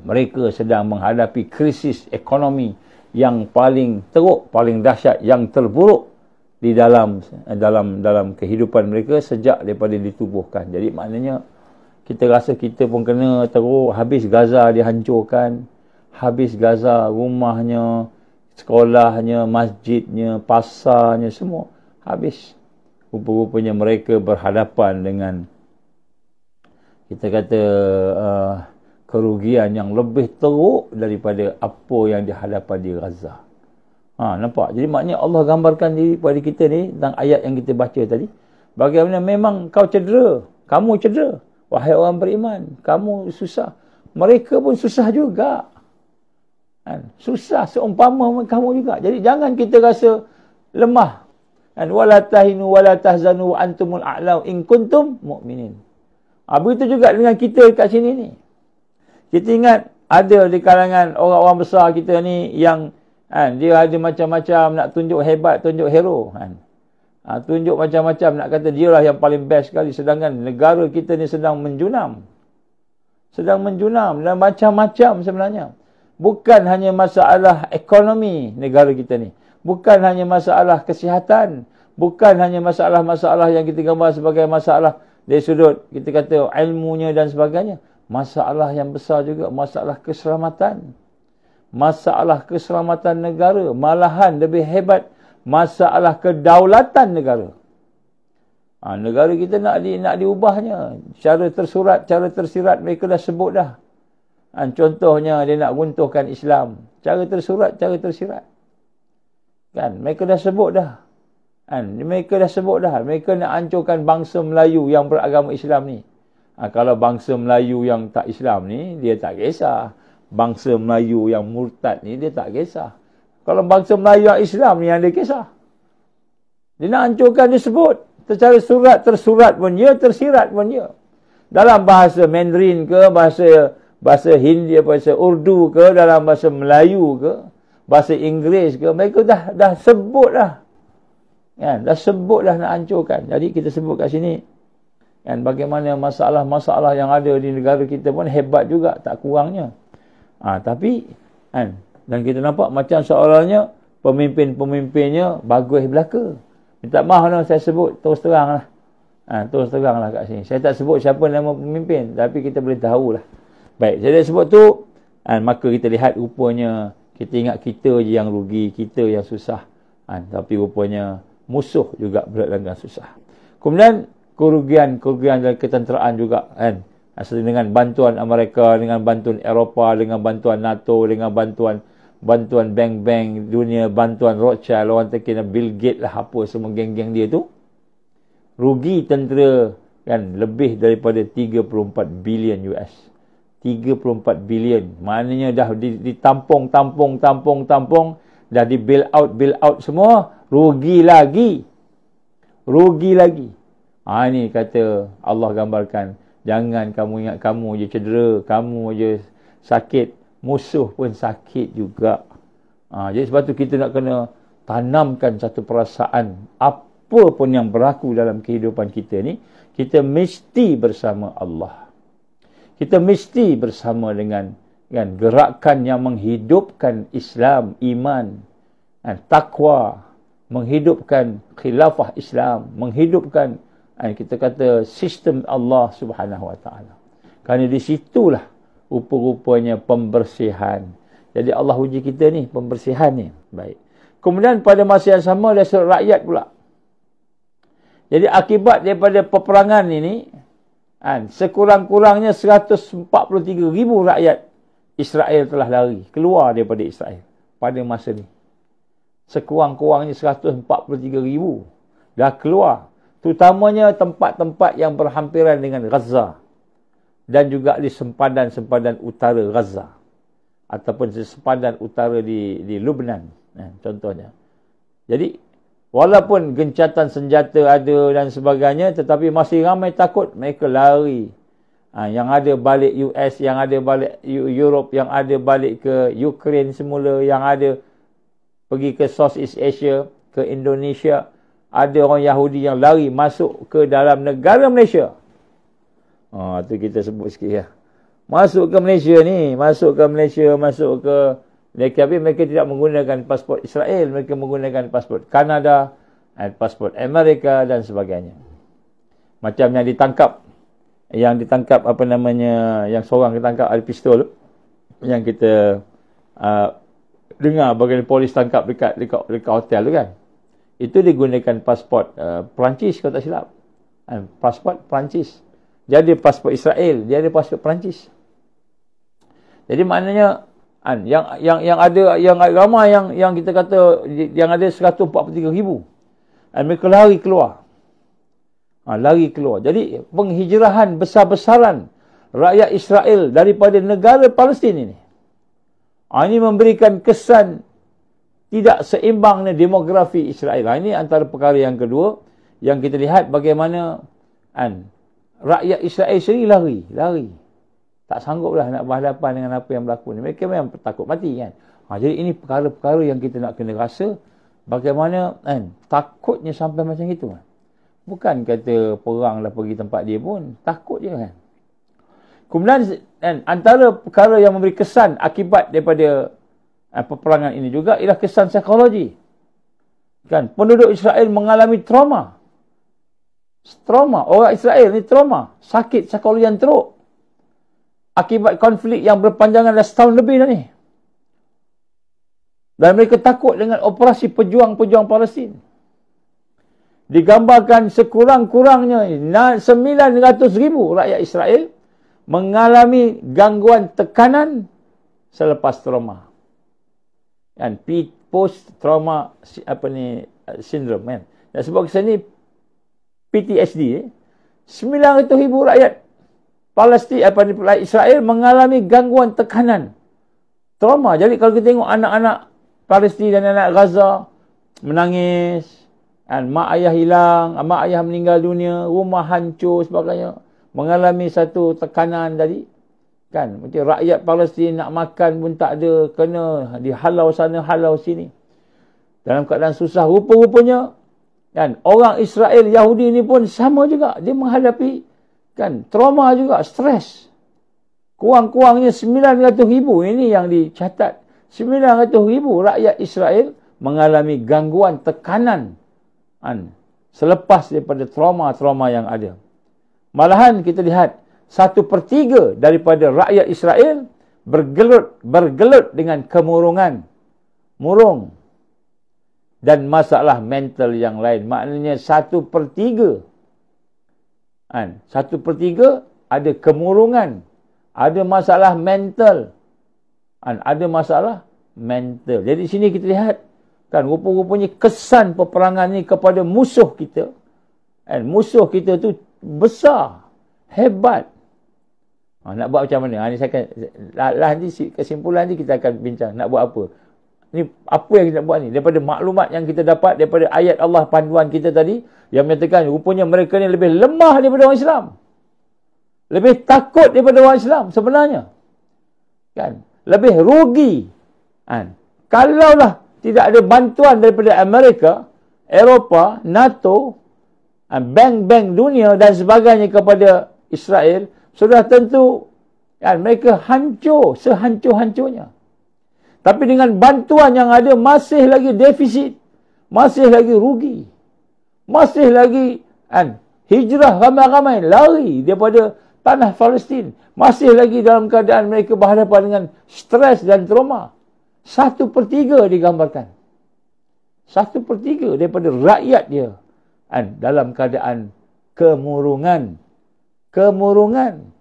mereka sedang menghadapi krisis ekonomi yang paling teruk, paling dahsyat, yang terburuk di dalam kehidupan mereka sejak daripada ditubuhkan. Jadi maknanya kita rasa kita pun kena teruk. Habis Gaza dihancurkan, habis Gaza rumahnya, sekolahnya, masjidnya, pasarnya, semua habis. Rupa-rupanya mereka berhadapan dengan kita kata kerugian yang lebih teruk daripada apa yang dihadapan di Gaza. Nampak? Jadi maknanya Allah gambarkan diri pada kita ni tentang ayat yang kita baca tadi. Bagaimana memang kau cedera, kamu cedera. Wahai orang beriman, kamu susah. Mereka pun susah juga. Susah seumpama kamu juga. Jadi jangan kita rasa lemah. Wala tahinu wala tahzanu wa antumul a'lau in kuntum mu'minin. Begitu juga dengan kita kat sini ni. Kita ingat ada di kalangan orang-orang besar kita ni yang dia ada macam-macam nak tunjuk hebat, tunjuk hero. Tunjuk macam-macam nak kata dialah yang paling best sekali. Sedangkan negara kita ni sedang menjunam. Sedang menjunam dan macam-macam sebenarnya. Bukan hanya masalah ekonomi negara kita ni. Bukan hanya masalah kesihatan. Bukan hanya masalah-masalah yang kita gambar sebagai masalah dari sudut kita kata ilmunya dan sebagainya. Masalah yang besar juga, masalah keselamatan. Masalah keselamatan negara. Malahan lebih hebat, masalah kedaulatan negara. Negara kita nak diubahnya. Cara tersurat, cara tersirat mereka dah sebut dah. Contohnya dia nak runtuhkan Islam. Cara tersurat, cara tersirat. Mereka dah sebut dah. Mereka dah sebut dah. Mereka nak hancurkan bangsa Melayu yang beragama Islam ni. Kalau bangsa Melayu yang tak Islam ni, dia tak kisah. Bangsa Melayu yang murtad ni, dia tak kisah. Kalau bangsa Melayu yang Islam ni yang dia kisah. Dia nak hancurkan, dia sebut. Secara surat, tersurat pun dia, tersirat pun dia. Dalam bahasa Mandarin ke, bahasa Hindi, bahasa Urdu ke, dalam bahasa Melayu ke, bahasa Inggeris ke, mereka dah sebut dah. Dah sebut dah nak hancurkan. Jadi kita sebut kat sini, bagaimana masalah-masalah yang ada di negara kita pun hebat juga, tak kurangnya. Tapi, dan kita nampak macam seolahnya pemimpin-pemimpinnya bagus belaka. Minta maaf lah saya sebut, terus terang lah. Terus terang lah kat sini. Saya tak sebut siapa nama pemimpin, tapi kita boleh tahulah. Baik, saya dah sebut tu, maka kita lihat rupanya, kita ingat kita je yang rugi, kita yang susah. Tapi rupanya musuh juga berada dalam susah. Kemudian, kerugian dan ketenteraan juga. Dengan bantuan Amerika, dengan bantuan Eropah, dengan bantuan NATO, dengan bantuan bank-bank dunia, bantuan Rothschild, orang terkena Bill Gates lah, apa semua geng-geng dia tu. Rugi tentera lebih daripada 34 bilion US. 34 bilion. Maknanya dah ditampung, dah di bail out semua, rugi lagi. Rugi lagi. Ini kata Allah gambarkan, jangan kamu ingat kamu je cedera, kamu je sakit, musuh pun sakit juga. Jadi sebab tu kita nak kena tanamkan satu perasaan, apa pun yang berlaku dalam kehidupan kita ni, kita mesti bersama Allah. Kita mesti bersama dengan gerakan yang menghidupkan Islam, iman, takwa, menghidupkan khilafah Islam, menghidupkan kita kata sistem Allah Subhanahu Wa Taala. Kerana di situlah rupa-rupanya pembersihan. Jadi Allah uji kita ni, pembersihan ni. Baik. Kemudian pada masa yang sama ada rakyat pula. Jadi akibat daripada peperangan ini, sekurang-kurangnya 143,000 rakyat Israel telah lari, keluar daripada Israel pada masa ni. sekurang-kurangnya 143,000 dah keluar. Terutamanya tempat-tempat yang berhampiran dengan Gaza dan juga di sempadan-sempadan utara Gaza ataupun di sempadan utara di Lebanon, contohnya. Jadi walaupun gencatan senjata ada dan sebagainya, tetapi masih ramai takut, mereka lari. Yang ada balik US, yang ada balik Europe, yang ada balik ke Ukraine semula, yang ada pergi ke Southeast Asia, ke Indonesia. Ada orang Yahudi yang lari masuk ke dalam negara Malaysia. Tu kita sebut sikit ya. Masuk ke Malaysia ni, masuk ke tapi mereka tidak menggunakan pasport Israel, mereka menggunakan pasport Kanada, pasport Amerika dan sebagainya. Macam yang ditangkap apa namanya, yang seorang ditangkap ada pistol, yang kita dengar bagaimana polis tangkap dekat hotel tu kan. Itu digunakan pasport Perancis kalau tak silap. Pasport Perancis. Dia ada pasport Israel, dia ada pasport Perancis. Jadi maknanya yang ada, yang ramai yang kita kata yang ada 143,000. Mereka lari keluar. Lari keluar. Jadi penghijrahan besar-besaran rakyat Israel daripada negara Palestin ini. Ini memberikan kesan tidak seimbangnya demografi Israel. Ini antara perkara yang kedua yang kita lihat bagaimana rakyat Israel sendiri lari. Tak sangguplah nak berhadapan dengan apa yang berlaku ni. Mereka memang takut mati kan. Jadi ini perkara-perkara yang kita nak kena rasa bagaimana takutnya sampai macam itu kan. Bukan kata perang dah pergi tempat dia pun, takut je kan. Kemudian antara perkara yang memberi kesan akibat daripada peperangan ini juga ialah kesan psikologi. Kan, penduduk Israel mengalami trauma. Orang Israel ni trauma, sakit psikologi yang teruk. Akibat konflik yang berpanjangan dah setahun lebih dah ni. Dan mereka takut dengan operasi pejuang-pejuang Palestin. Digambarkan sekurang-kurangnya 900,000 rakyat Israel mengalami gangguan tekanan selepas trauma. Kan, post-trauma syndrome kan. Dan sebab kesan ni PTSD 900,000 rakyat Palestin rakyat Israel mengalami gangguan tekanan trauma. Jadi kalau kita tengok anak-anak Palestin dan anak Gaza menangis, mak ayah hilang, mak ayah meninggal dunia, rumah hancur sebagainya, mengalami satu tekanan tadi kan. Macam rakyat Palestin nak makan pun tak ada, kena dihalau sana halau sini dalam keadaan susah. Rupa-rupanya kan orang Israel Yahudi ni pun sama juga, dia menghadapi kan trauma juga, stres. Kurang-kurangnya 900,000 ini yang dicatat. 900,000 rakyat Israel mengalami gangguan tekanan selepas daripada trauma-trauma yang ada. Malahan kita lihat 1/3 daripada rakyat Israel bergelut dengan kemurungan, murung dan masalah mental yang lain. Maknanya 1/3 1/3 ada kemurungan, ada masalah mental, ada masalah mental. Jadi sini kita lihat kan rupa-rupanya kesan peperangan ni kepada musuh kita. Musuh kita tu besar, hebat. Nak buat macam mana? Ini saya akan nanti kesimpulan ni kita akan bincang nak buat apa. Ni apa yang kita buat ni daripada maklumat yang kita dapat daripada ayat Allah panduan kita tadi yang menyatakan rupanya mereka ni lebih lemah daripada orang Islam. Lebih takut daripada orang Islam sebenarnya. Kan? Lebih rugi. Kalaulah tidak ada bantuan daripada Amerika, Eropah, NATO, bank-bank dunia dan sebagainya kepada Israel, sudah tentu mereka hancur sehancur-hancurnya. Tapi dengan bantuan yang ada masih lagi defisit, masih lagi rugi, masih lagi hijrah ramai-ramai lari daripada tanah Palestin, masih lagi dalam keadaan mereka berhadapan dengan stres dan trauma. 1/3 digambarkan. 1/3 daripada rakyat dia dalam keadaan kemurungan. Kemurungan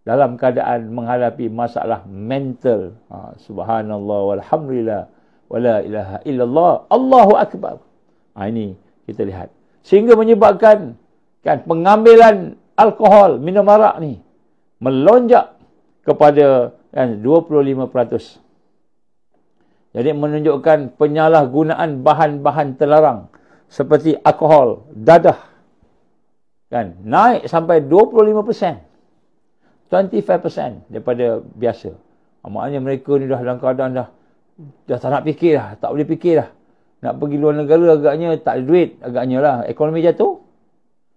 dalam keadaan menghadapi masalah mental. Subhanallah walhamdulillah wala ilaha illallah, Allahu akbar. Ini kita lihat. Sehingga menyebabkan kan pengambilan alkohol, minum arak ni melonjak kepada kan 25%. Jadi menunjukkan penyalahgunaan bahan-bahan terlarang seperti alkohol, dadah kan naik sampai 25%. 25% daripada biasa. Maknanya mereka ni dah dalam keadaan dah tak nak fikir dah, tak boleh fikir dah. Nak pergi luar negara agaknya tak ada duit, agaknya lah ekonomi jatuh.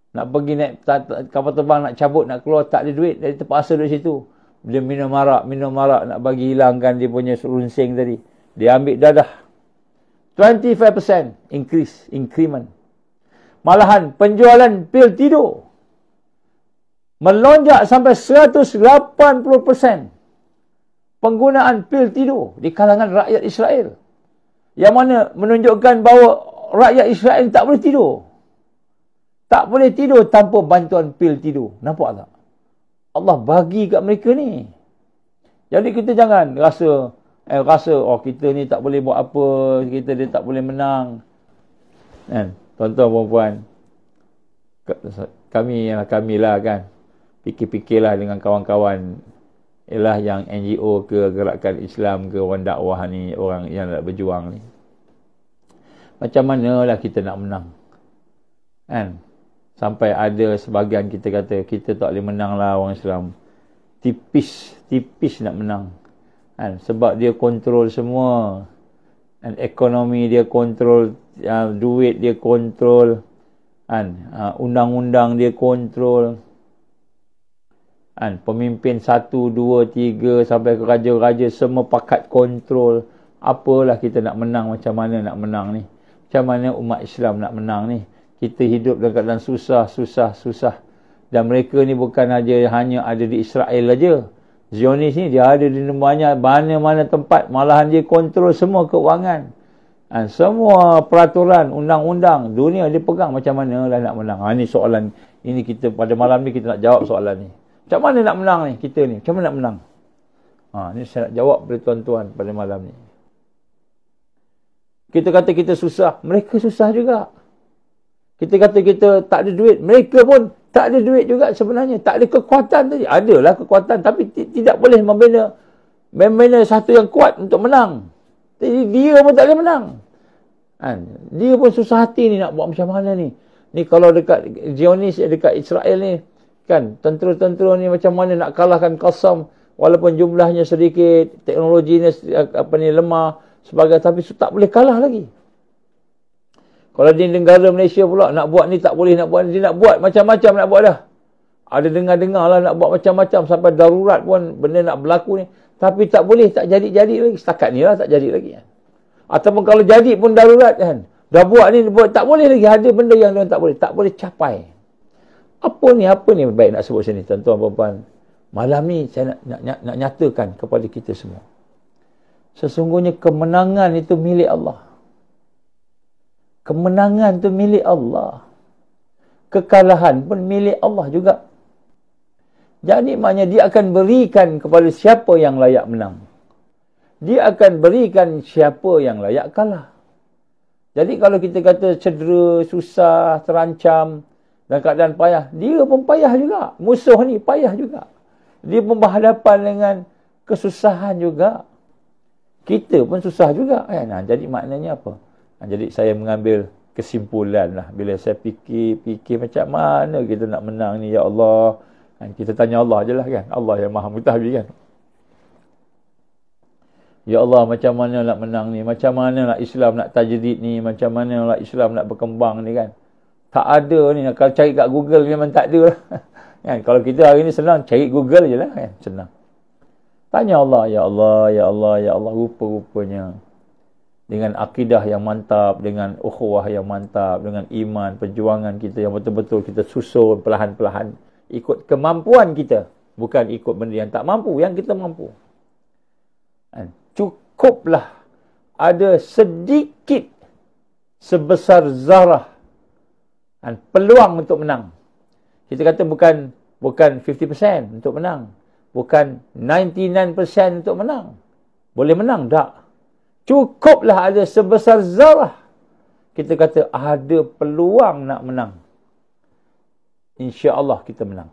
Nak pergi naik kapal terbang, nak cabut, nak keluar, tak ada duit, jadi terpaksa duduk situ. Dia minum arak nak bagi hilangkan dia punya runsing tadi. Dia ambil dadah. 25% increment. Malahan penjualan pil tidur melonjak sampai 180%. Penggunaan pil tidur di kalangan rakyat Israel. Yang mana menunjukkan bahawa rakyat Israel tak boleh tidur. Tak boleh tidur tanpa bantuan pil tidur. Nampak tak? Allah bagi kat mereka ni. Jadi kita jangan rasa oh kita ni tak boleh buat apa, kita dia tak boleh menang. Kan? Tuan-tuan puan-puan, kami lah kan, fikir-fikirlah dengan kawan-kawan ialah yang NGO ke, gerakan Islam ke, orang dakwah ni, orang yang nak berjuang ni. Macam manalah kita nak menang? Kan? Sampai ada sebahagian kita kata, kita tak boleh menang lah orang Islam. Tipis nak menang. Kan? Sebab dia kontrol semua. Dan ekonomi dia kontrol, duit dia kontrol. Kan? Undang-undang dia kontrol. Kan? Pemimpin 1, 2, 3 sampai ke raja-raja semua pakat kontrol. Apalah kita nak menang, macam mana nak menang ni? Macam mana umat Islam nak menang ni? Kita hidup dalam keadaan susah. Dan mereka ni bukan hanya ada di Israel aja. Zionis ni dia ada di mana-mana tempat. Malahan dia kontrol semua keuangan. Semua peraturan, undang-undang dunia dia pegang. Macam mana lah nak menang? Ini soalan. Ini kita pada malam ni kita nak jawab soalan ni. Macam mana nak menang ni kita ni? Macam mana nak menang? Ni saya nak jawab kepada tuan-tuan pada malam ni. Kita kata kita susah. Mereka susah juga. Kita kata kita tak ada duit. Mereka pun tak ada duit juga sebenarnya. Tak ada kekuatan tadi. Adalah kekuatan. Tapi tidak boleh membina satu yang kuat untuk menang. Jadi dia pun tak boleh menang. Dia pun susah hati ni nak buat macam mana ni. Ni kalau dekat Zionis, dekat Israel ni. Kan, tentera-tentera ni macam mana nak kalahkan Qassam. Walaupun jumlahnya sedikit. Teknologinya lemah. Sebagai, tapi tak boleh kalah lagi. Kalau di negara Malaysia pula nak buat ni tak boleh, nak buat ni, dia nak buat macam-macam nak buat dah. Ada dengar-dengar lah nak buat macam-macam sampai darurat pun benda nak berlaku ni. Tapi tak boleh, tak jadi-jadi lagi. Setakat ni lah tak jadi lagi. Ataupun kalau jadi pun darurat kan. Dah buat ni, tak boleh lagi. Ada benda yang tak boleh capai. Apa ni baik nak sebut sini tuan-tuan puan-puan. Malam ni saya nak nyatakan kepada kita semua. Sesungguhnya kemenangan itu milik Allah. Kemenangan itu milik Allah. Kekalahan pun milik Allah juga. Jadi maknanya dia akan berikan kepada siapa yang layak menang. Dia akan berikan siapa yang layak kalah. Jadi kalau kita kata cedera, susah, terancam, dalam keadaan payah, dia pun payah juga. Musuh ni payah juga. Dia pun berhadapan dengan kesusahan juga. Kita pun susah juga kan. Jadi maknanya apa? Jadi saya mengambil kesimpulan lah. Bila saya fikir macam mana kita nak menang ni, ya Allah. Kita tanya Allah je lah kan. Allah yang maha mutahabi kan. Ya Allah, macam mana nak menang ni? Macam mana nak Islam nak tajdid ni? Macam mana nak Islam nak berkembang ni kan? Tak ada ni. Kalau cari kat Google memang tak ada lah. Kan? Kalau kita hari ni senang, cari Google je lah kan. Senang. Tanya Allah, ya Allah, ya Allah, ya Allah. Rupa-rupanya dengan akidah yang mantap, dengan ukhuwah yang mantap, dengan iman, perjuangan kita yang betul-betul kita susun perlahan-perlahan ikut kemampuan kita, bukan ikut benda yang tak mampu, yang kita mampu. Cukuplah ada sedikit sebesar zarah peluang untuk menang. Kita kata bukan 50% untuk menang, bukan 99% untuk menang. Boleh menang tak? Cukuplah ada sebesar zarah. Kita kata ada peluang nak menang. InsyaAllah kita menang.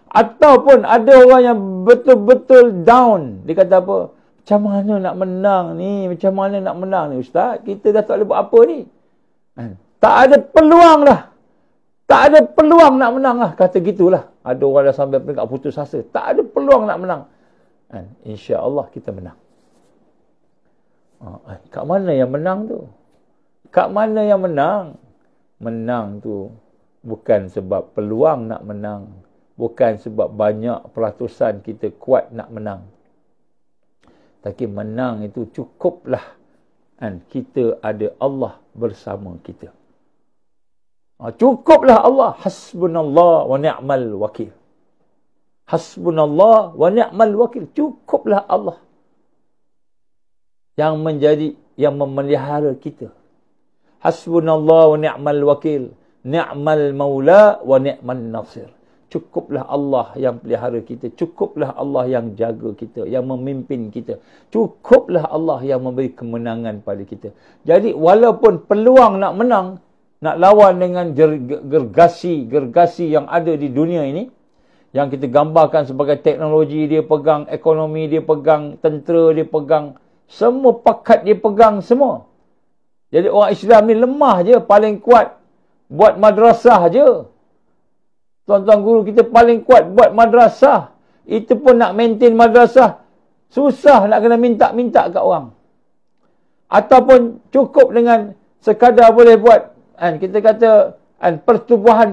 Ataupun ada orang yang betul-betul down. Dia kata apa? Macam mana nak menang ni? Macam mana nak menang ni Ustaz? Kita dah tak boleh buat apa ni? Tak ada peluang dah. Tak ada peluang nak menang lah. Kata gitulah. Ada orang dah sampai peringkat putus asa. Tak ada peluang nak menang. InsyaAllah kita menang. Kat mana yang menang tu? Kat mana yang menang? Menang tu bukan sebab peluang nak menang. Bukan sebab banyak peratusan kita kuat nak menang. Tapi menang itu cukuplah kita ada Allah bersama kita. Cukuplah Allah. Hasbunallah wa ni'mal wakil. Hasbunallah wa ni'mal wakil. Cukuplah Allah yang menjadi, yang memelihara kita. Hasbunallah wa ni'mal wakil. Ni'mal maula wa ni'man nasir. Cukuplah Allah yang pelihara kita. Cukuplah Allah yang jaga kita, yang memimpin kita. Cukuplah Allah yang memberi kemenangan pada kita. Jadi walaupun peluang nak menang, nak lawan dengan gergasi yang ada di dunia ini, yang kita gambarkan sebagai teknologi dia pegang, ekonomi dia pegang, tentera dia pegang, semua pakat dia pegang semua. Jadi orang Islam ni lemah je, paling kuat buat madrasah je. Tuan-tuan guru kita paling kuat buat madrasah. Itu pun nak maintain madrasah susah, nak kena minta-minta kat orang. Ataupun cukup dengan sekadar boleh buat kita kata pertubuhan.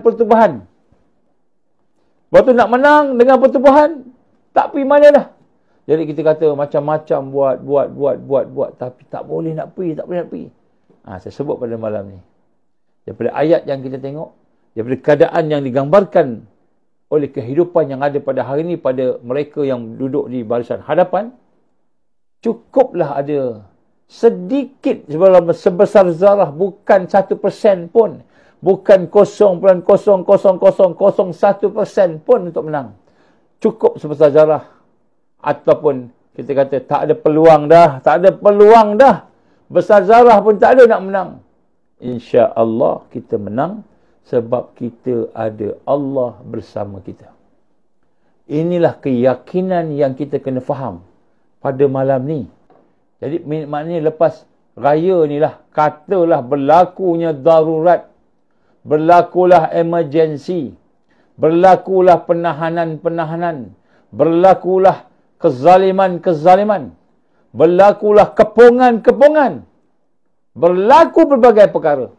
Lepas tu nak menang dengan pertubuhan, tak pergi mana dah. Jadi kita kata macam-macam buat, tapi tak boleh nak pergi. Saya sebut pada malam ni, daripada ayat yang kita tengok, daripada keadaan yang digambarkan oleh kehidupan yang ada pada hari ini pada mereka yang duduk di barisan hadapan, cukuplah ada sedikit sebesar zarah, bukan 1% pun, bukan 0.00001% pun untuk menang. Cukup sebesar zarah. Ataupun kita kata tak ada peluang dah, besar zarah pun tak ada nak menang. InsyaAllah kita menang sebab kita ada Allah bersama kita. Inilah keyakinan yang kita kena faham pada malam ni. Jadi maknanya lepas raya ni lah, katalah berlakunya darurat, berlakulah emergency, berlakulah penahanan-penahanan, berlakulah kezaliman-kezaliman, berlakulah kepungan-kepungan, berlaku berbagai perkara.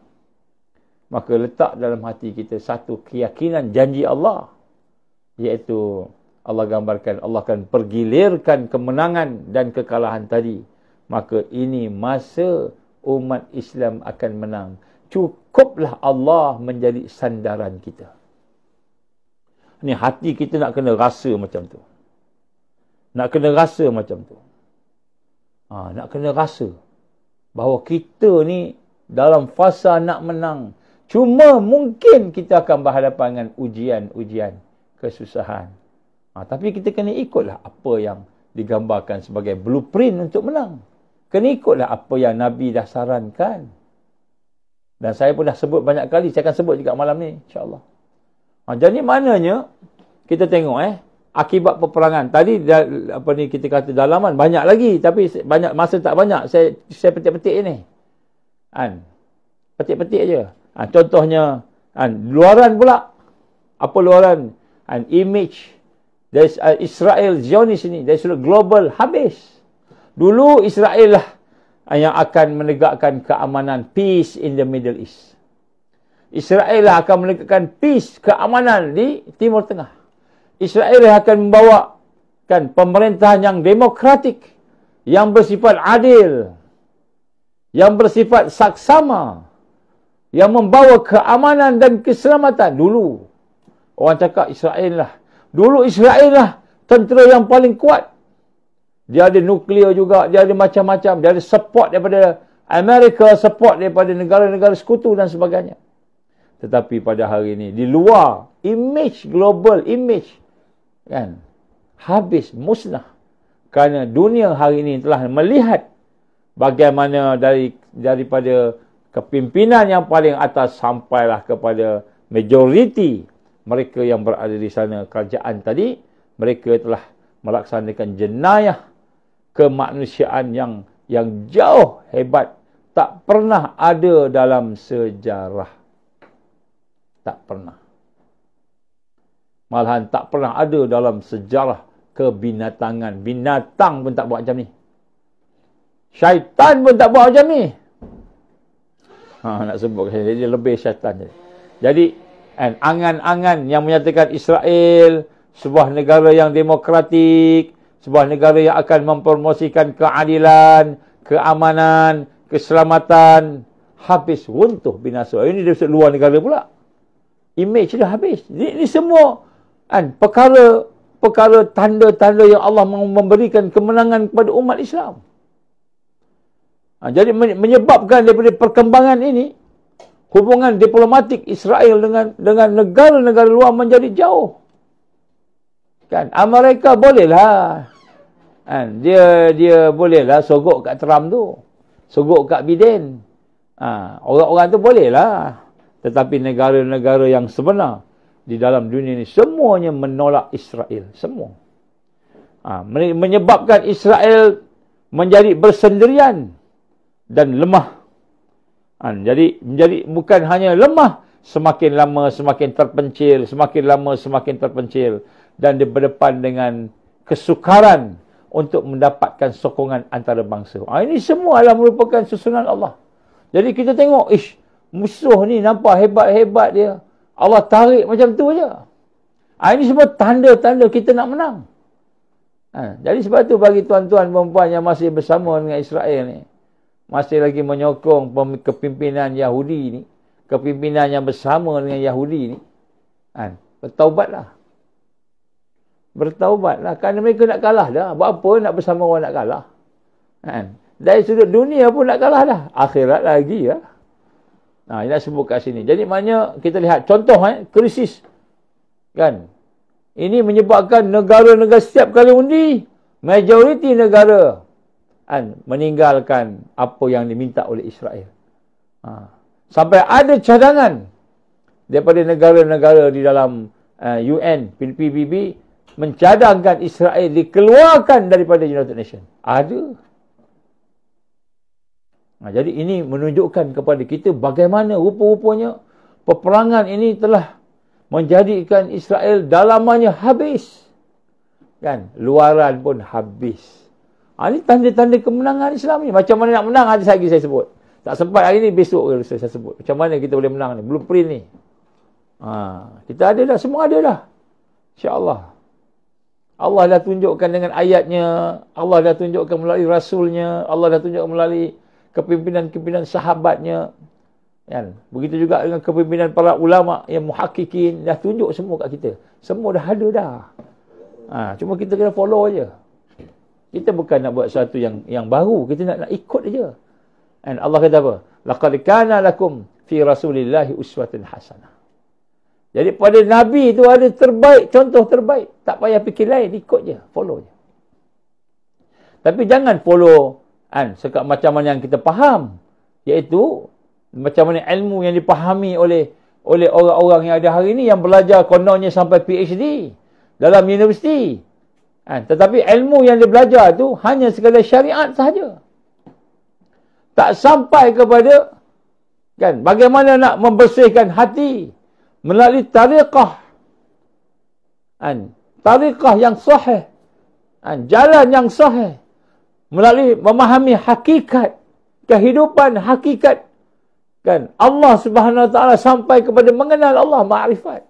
Maka letak dalam hati kita satu keyakinan janji Allah, iaitu Allah gambarkan Allah akan pergilirkan kemenangan dan kekalahan tadi. Maka ini masa umat Islam akan menang. Cukuplah Allah menjadi sandaran kita. Ini hati kita nak kena rasa macam tu. Nak kena rasa macam tu. Nak kena rasa bahawa kita ni dalam fasa nak menang. Cuma mungkin kita akan berhadapan dengan ujian-ujian, kesusahan. Tapi kita kena ikutlah apa yang digambarkan sebagai blueprint untuk menang. Kena ikutlah apa yang Nabi dah sarankan. Dan saya pun dah sebut banyak kali. Saya akan sebut juga malam ni, insyaAllah. Jadi maknanya, kita tengok akibat peperangan. Tadi kita kata dalaman banyak lagi, tapi banyak masa tak banyak. Saya petik-petik ni. Petik-petik je. Contohnya, luaran pula. Apa luaran? Image. There's Israel Zionis ni. There's global habis. Dulu Israel lah yang akan menegakkan keamanan, peace in the Middle East. Israel lah akan menegakkan peace, keamanan di Timur Tengah. Israel akan membawa pemerintahan yang demokratik, yang bersifat adil, yang bersifat saksama, yang membawa keamanan dan keselamatan. Dulu orang cakap Israel lah. Dulu Israel lah tentera yang paling kuat. Dia ada nuklear juga, dia ada macam-macam, dia ada support daripada Amerika, support daripada negara-negara sekutu dan sebagainya. Tetapi pada hari ini, di luar, image, global image, habis, musnah. Kerana dunia hari ini telah melihat bagaimana daripada kepimpinan yang paling atas sampailah kepada majoriti mereka yang berada di sana kerajaan tadi, mereka telah melaksanakan jenayah kemanusiaan yang jauh hebat, tak pernah ada dalam sejarah. Tak pernah. Malahan tak pernah ada dalam sejarah kebinatangan. Binatang pun tak buat macam ni. Syaitan pun tak buat macam ni. Nak sebut dia lebih syaitan. Jadi angan-angan yang menyatakan Israel sebuah negara yang demokratik, sebuah negara yang akan mempromosikan keadilan, keamanan, keselamatan, habis runtuh binasa. Ini dari luar negara pula. Image dah habis. Ini semua perkara tanda-tanda yang Allah memberikan kemenangan kepada umat Islam. Jadi menyebabkan daripada perkembangan ini, hubungan diplomatik Israel dengan negara-negara luar menjadi jauh. Kan, Amerika bolehlah. Dia bolehlah sogok kat Trump tu. Sogok kat Biden. Orang-orang tu bolehlah. Tetapi negara-negara yang sebenar di dalam dunia ini semuanya menolak Israel. Semua. Menyebabkan Israel menjadi bersendirian dan lemah. Jadi bukan hanya lemah, semakin lama semakin terpencil, semakin lama semakin terpencil, dan dia berdepan dengan kesukaran untuk mendapatkan sokongan antarabangsa. Ini semua adalah merupakan susunan Allah. Jadi kita tengok, musuh ni nampak hebat-hebat dia. Allah tarik macam tu je. Ini semua tanda-tanda kita nak menang. Jadi sebab tu bagi tuan-tuan perempuan yang masih bersama dengan Israel ni, masih lagi menyokong kepimpinan Yahudi ni, kepimpinan yang bersama dengan Yahudi ni, bertaubatlah. Bertaubatlah. Kerana mereka nak kalah dah. Buat apa nak bersama orang nak kalah? Dari sudut dunia pun nak kalah dah. Akhirat lagi lah. Ini nak sebut kat sini. Jadi maknanya kita lihat contoh krisis. Kan? Ini menyebabkan negara-negara setiap kali undi, majoriti negara meninggalkan apa yang diminta oleh Israel. Sampai ada cadangan daripada negara-negara di dalam UN, PBB, mencadangkan Israel dikeluarkan daripada United Nations. Ada. Jadi ini menunjukkan kepada kita bagaimana rupa-rupanya peperangan ini telah menjadikan Israel dalamannya habis. Kan? Luaran pun habis. Ini tanda-tanda kemenangan Islam ni. Macam mana nak menang, ada lagi saya sebut. Tak sempat hari ni, besok saya sebut. Macam mana kita boleh menang ni. Blueprint ni. Kita ada dah. Semua ada dah. InsyaAllah. Allah dah tunjukkan dengan ayatnya. Allah dah tunjukkan melalui Rasulnya. Allah dah tunjukkan melalui kepimpinan-kepimpinan sahabatnya. Kan? Begitu juga dengan kepimpinan para ulama yang muhakkikin. Dah tunjuk semua kat kita. Semua dah ada dah. Cuma kita kena follow aja. Kita bukan nak buat sesuatu yang baru. Kita nak ikut aja. Dan Allah kata apa? Laqad kana lakum fi rasulillahi uswatun hasanah. Jadi pada Nabi itu ada terbaik, contoh terbaik. Tak payah fikir lain, ikut je, follow je. Tapi jangan follow macam mana yang kita faham. Iaitu macam mana ilmu yang dipahami oleh orang-orang yang ada hari ini, yang belajar kononnya sampai PhD dalam universiti. Tetapi ilmu yang dia belajar tu hanya sekadar syariat sahaja. Tak sampai kepada bagaimana nak membersihkan hati melalui tariqah. Tariqah yang sahih. Jalan yang sahih. Melalui memahami hakikat. Kehidupan hakikat. Allah Subhanahu Wa Taala sampai kepada mengenal Allah, ma'rifat.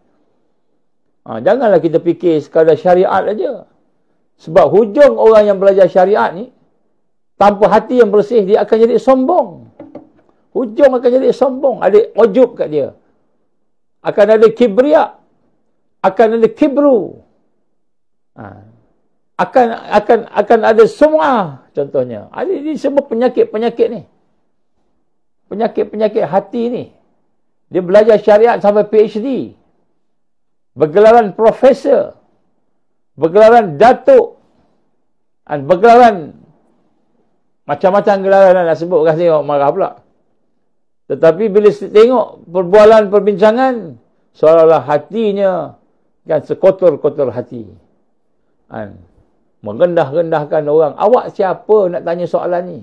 Janganlah kita fikir sekadar syariat aja. Sebab hujung orang yang belajar syariat ni, tanpa hati yang bersih, dia akan jadi sombong. Hujung akan jadi sombong. Ada ujub kat dia. Akan ada kibriya. Akan ada kibru. Akan ada sum'ah contohnya. Ini semua penyakit-penyakit ni. Penyakit-penyakit hati ni. Dia belajar syariat sampai PhD. Bergelaran profesor. Bergelaran datuk. Bergelaran. Macam-macam gelaran nak sebut, orang tengok marah pula. Tetapi bila tengok perbualan, perbincangan, seolah-olah hatinya kan sekotor-kotor hati. Merendah-rendahkan orang. Awak siapa nak tanya soalan ni?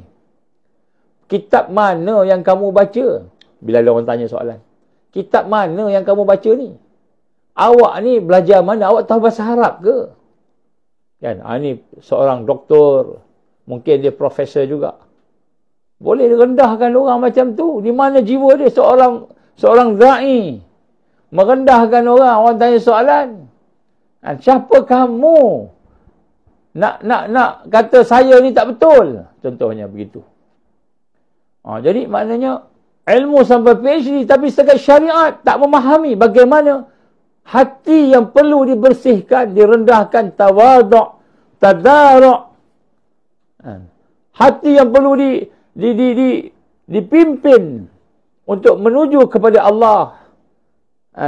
Kitab mana yang kamu baca? Bila ada orang tanya soalan. Kitab mana yang kamu baca ni? Awak ni belajar mana? Awak tahu bahasa Arab ke? Kan? Ni seorang doktor. Mungkin dia profesor juga. Boleh rendahkan orang macam tu. Di mana jiwa dia? Seorang da'i. Merendahkan orang. Orang tanya soalan. Siapa kamu? Nak kata saya ni tak betul. Contohnya begitu. Jadi maknanya ilmu sampai PhD tapi setakat syariat tak memahami bagaimana hati yang perlu dibersihkan, direndahkan, tawaduk, tadaruk. Hati yang perlu dipimpin untuk menuju kepada Allah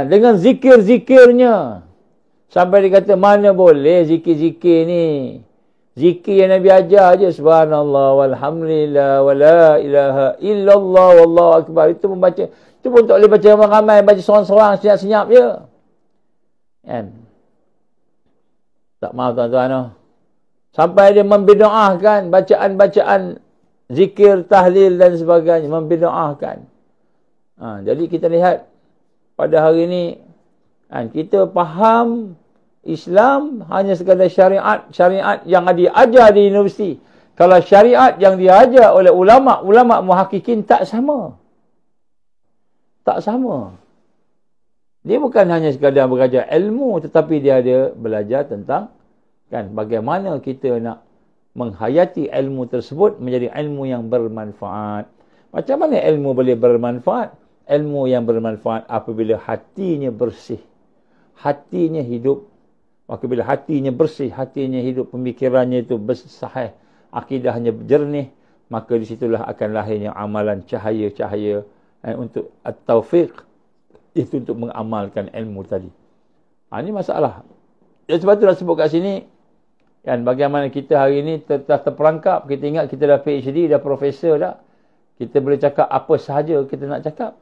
dengan zikir-zikirnya. Sampai dia kata mana boleh zikir-zikir ni. Zikir yang Nabi ajar je. Subhanallah walhamdulillah wala ilaha illallah wallahu akbar. Itu pun baca. Itu pun tak boleh baca ramai-ramai. Baca seorang-seorang senyap-senyap je. Kan? Tak maaf tuan-tuan. Sampai dia membidaahkan bacaan-bacaan zikir, tahlil dan sebagainya. Membidaahkan. Jadi kita lihat pada hari ini kita faham Islam hanya sekadar syariat yang diajar di universiti. Kalau syariat yang diajar oleh ulama' muhakkikin tak sama. Tak sama. Dia bukan hanya sekadar belajar ilmu, tetapi dia ada belajar tentang bagaimana kita nak menghayati ilmu tersebut menjadi ilmu yang bermanfaat. Macam mana ilmu boleh bermanfaat? Ilmu yang bermanfaat apabila hatinya bersih. Hatinya hidup. Maka bila hatinya bersih, hatinya hidup, pemikirannya itu bersih, akidahnya jernih, maka disitulah akan lahirnya amalan cahaya-cahaya untuk at-taufiq. Itu untuk mengamalkan ilmu tadi. Ini masalah. Sebab itu dah sebut kat sini, bagaimana kita hari ini terperangkap. Kita ingat kita dah PhD, dah profesor dah. Kita boleh cakap apa sahaja kita nak cakap.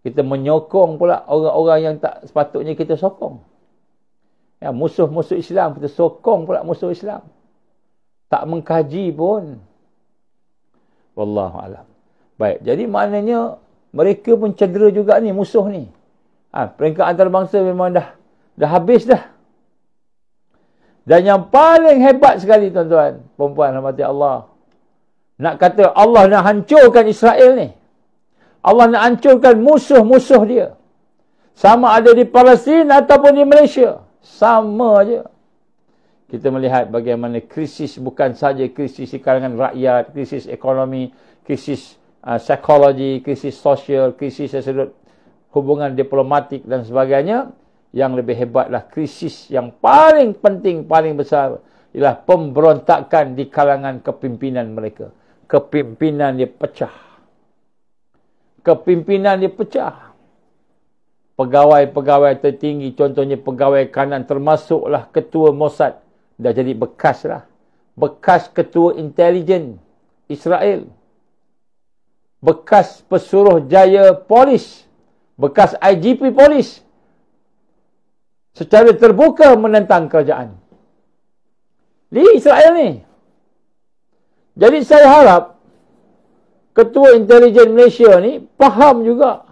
Kita menyokong pula orang-orang yang tak sepatutnya kita sokong. Musuh-musuh Islam, kita sokong pula musuh Islam. Tak mengkaji pun. Wallahualam. Baik, jadi maknanya mereka pun cedera juga ni, musuh ni. Peringkat antarabangsa memang dah habis dah. Dan yang paling hebat sekali tuan-tuan, perempuan rahmati Allah. Nak kata Allah nak hancurkan Israel ni. Allah nak hancurkan musuh-musuh dia. Sama ada di Palestin ataupun di Malaysia. Sama aja. Kita melihat bagaimana krisis bukan saja krisis di kalangan rakyat, krisis ekonomi, krisis psikologi, krisis sosial, krisis dari sudut hubungan diplomatik dan sebagainya. Yang lebih hebatlah krisis yang paling penting, paling besar ialah pemberontakan di kalangan kepimpinan mereka. Kepimpinan dia pecah. Kepimpinan dia pecah. Pegawai-pegawai tertinggi, contohnya pegawai kanan, termasuklah ketua Mossad. Dah jadi bekas lah. Bekas ketua intelijen Israel. Bekas pesuruh jaya polis. Bekas IGP polis. Secara terbuka menentang kerajaan. Di Israel ni. Jadi saya harap ketua intelijen Malaysia ni faham juga.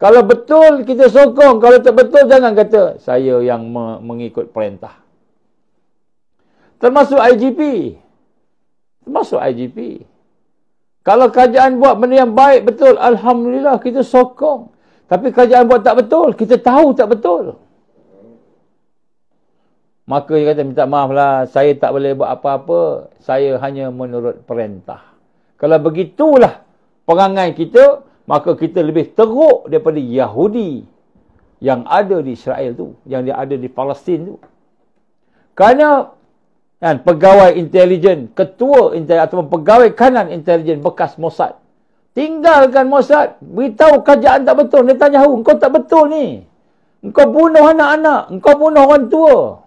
Kalau betul kita sokong, kalau tak betul jangan kata saya yang mengikut perintah. Termasuk IGP. Termasuk IGP. Kalau kerajaan buat benda yang baik betul, alhamdulillah kita sokong. Tapi kerajaan buat tak betul, kita tahu tak betul. Maka dia kata, minta maaf lah, saya tak boleh buat apa-apa. Saya hanya menurut perintah. Kalau begitulah perangai kita, maka kita lebih teruk daripada Yahudi yang ada di Israel tu, yang dia ada di Palestin tu. Kerana pegawai intelijen, ketua intelijen atau pegawai kanan intelijen bekas Mossad, tinggalkan Mossad, beritahu kerajaan tak betul. Netanyahu, engkau tak betul ni. Engkau bunuh anak-anak, engkau bunuh orang tua.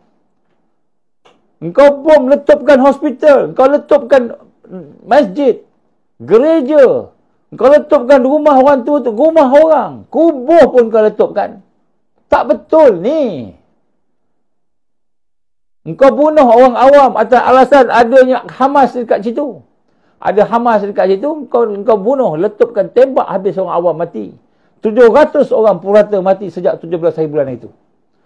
Engkau bom letupkan hospital, engkau letupkan masjid, gereja, engkau letupkan rumah orang tua tu, rumah orang, kubur pun kau letupkan. Tak betul ni. Engkau bunuh orang awam atas alasan adanya Hamas dekat situ. Ada Hamas dekat situ, engkau bunuh, letupkan, tembak habis orang awam mati. 700 orang purata mati sejak 17 hari bulan itu.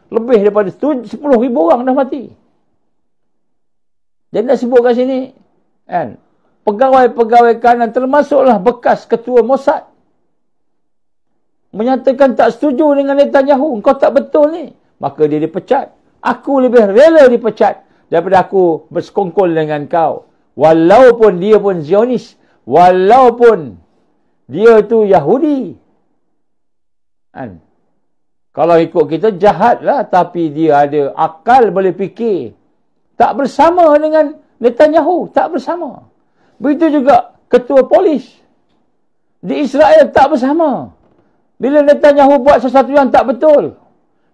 Lebih daripada 10,000 orang dah mati. Jadi nak sebut kat sini, kan, pegawai-pegawai kanan termasuklah bekas ketua Mossad menyatakan tak setuju dengan Netanyahu. Engkau tak betul ni. Maka dia dipecat. Aku lebih rela dipecat daripada aku bersekongkol dengan kau. Walaupun dia pun Zionis. Walaupun dia tu Yahudi. Kan? Kalau ikut kita jahatlah. Tapi dia ada akal, boleh fikir. Tak bersama dengan Netanyahu. Tak bersama. Begitu juga ketua polis. Di Israel tak bersama. Bila Netanyahu buat sesuatu yang tak betul.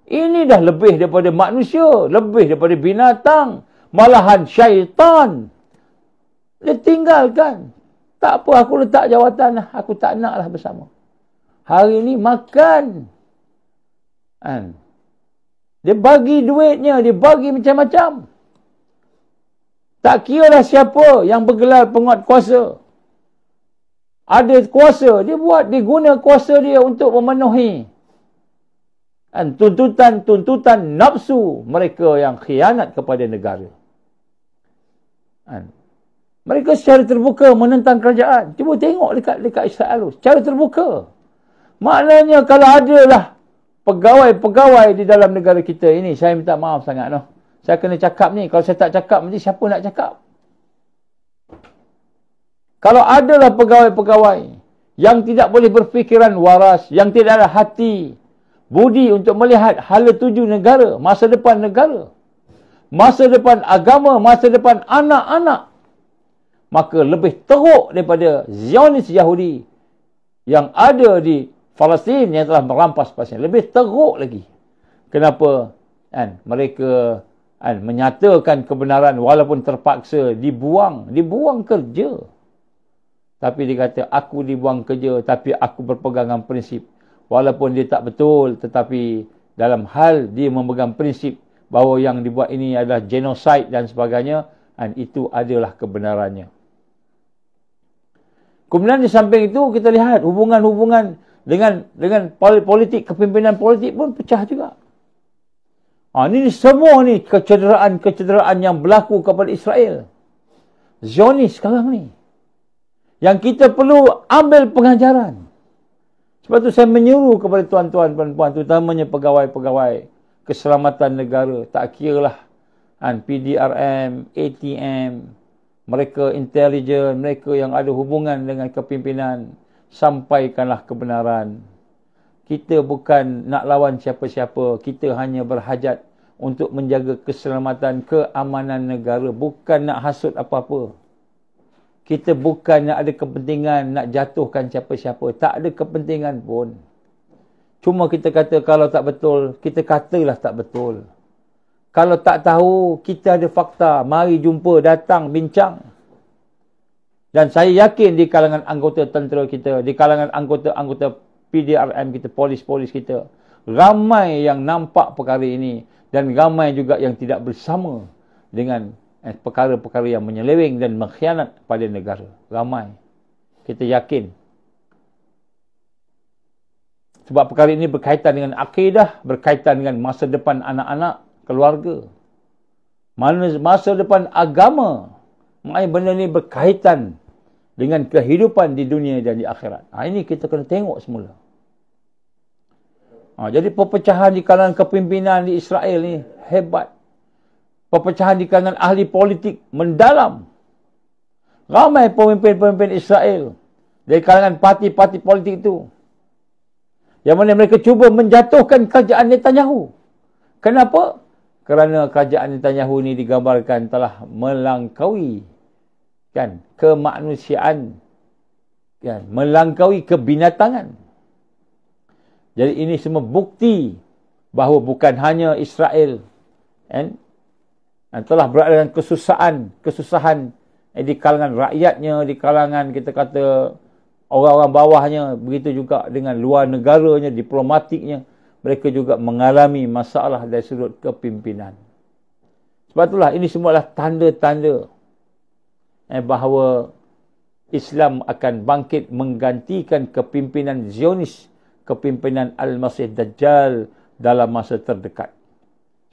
Ini dah lebih daripada manusia. Lebih daripada binatang. Malahan syaitan. Dia tinggalkan. Tak apa, aku letak jawatan lah. Aku tak naklah bersama. Hari ni makan. Kan? Dia bagi duitnya. Dia bagi macam-macam. Tak kira lah siapa yang bergelar penguat kuasa. Ada kuasa, dia buat, dia guna kuasa dia untuk memenuhi tuntutan nafsu mereka yang khianat kepada negara. Mereka secara terbuka menentang kerajaan. Cuba tengok dekat Israel tu, secara terbuka. Maknanya kalau adalah pegawai-pegawai di dalam negara kita ini, saya minta maaf sangat noh. Saya kena cakap ni. Kalau saya tak cakap, nanti siapa nak cakap? Kalau adalah pegawai-pegawai yang tidak boleh berfikiran waras, yang tidak ada hati, budi untuk melihat hala tuju negara, masa depan negara, masa depan agama, masa depan anak-anak, maka lebih teruk daripada Zionis Yahudi yang ada di Palestin yang telah merampas Palestin. Lebih teruk lagi. Kenapa? Mereka menyatakan kebenaran walaupun terpaksa dibuang kerja. Tapi dia kata, aku dibuang kerja tapi aku berpegang dengan prinsip. Walaupun dia tak betul, tetapi dalam hal dia memegang prinsip bahawa yang dibuat ini adalah genosid dan sebagainya, dan itu adalah kebenarannya. Kemudian di samping itu kita lihat hubungan-hubungan dengan politik, kepimpinan politik pun pecah juga. Ini semua ni kecederaan yang berlaku kepada Israel. Zionis sekarang ni. Yang kita perlu ambil pengajaran. Sebab tu saya menyuruh kepada tuan-tuan, puan-puan, terutamanya pegawai-pegawai keselamatan negara. Tak kira lah PDRM, ATM, mereka intelijen, mereka yang ada hubungan dengan kepimpinan, sampaikanlah kebenaran. Kita bukan nak lawan siapa-siapa. Kita hanya berhajat untuk menjaga keselamatan, keamanan negara. Bukan nak hasut apa-apa. Kita bukan nak ada kepentingan nak jatuhkan siapa-siapa. Tak ada kepentingan pun. Cuma kita kata kalau tak betul, kita katalah tak betul. Kalau tak tahu, kita ada fakta. Mari jumpa, datang, bincang. Dan saya yakin di kalangan anggota tentera kita, di kalangan anggota PDRM kita, polis-polis kita, ramai yang nampak perkara ini dan ramai juga yang tidak bersama dengan perkara-perkara yang menyeleweng dan mengkhianat pada negara. Ramai. Kita yakin. Sebab perkara ini berkaitan dengan akidah, berkaitan dengan masa depan anak-anak, keluarga. Masa depan agama. Maknanya benda ini berkaitan dengan kehidupan di dunia dan di akhirat. Ini kita kena tengok semula. Jadi perpecahan di kalangan kepimpinan di Israel ni hebat. Perpecahan di kalangan ahli politik mendalam. Ramai pemimpin-pemimpin Israel dari kalangan parti-parti politik itu. Yang mana mereka cuba menjatuhkan kerajaan Netanyahu. Kenapa? Kerana kerajaan Netanyahu ini digambarkan telah melangkaui kemanusiaan, melangkaui kebinatangan. Jadi ini semua bukti bahawa bukan hanya Israel telah berada dalam kesusahan di kalangan rakyatnya, di kalangan kita kata orang-orang bawahnya, begitu juga dengan luar negaranya, diplomatiknya, mereka juga mengalami masalah dari sudut kepimpinan. Sebab itulah ini semua adalah tanda-tanda bahawa Islam akan bangkit menggantikan kepimpinan Zionis, kepimpinan Al-Masih Dajjal dalam masa terdekat.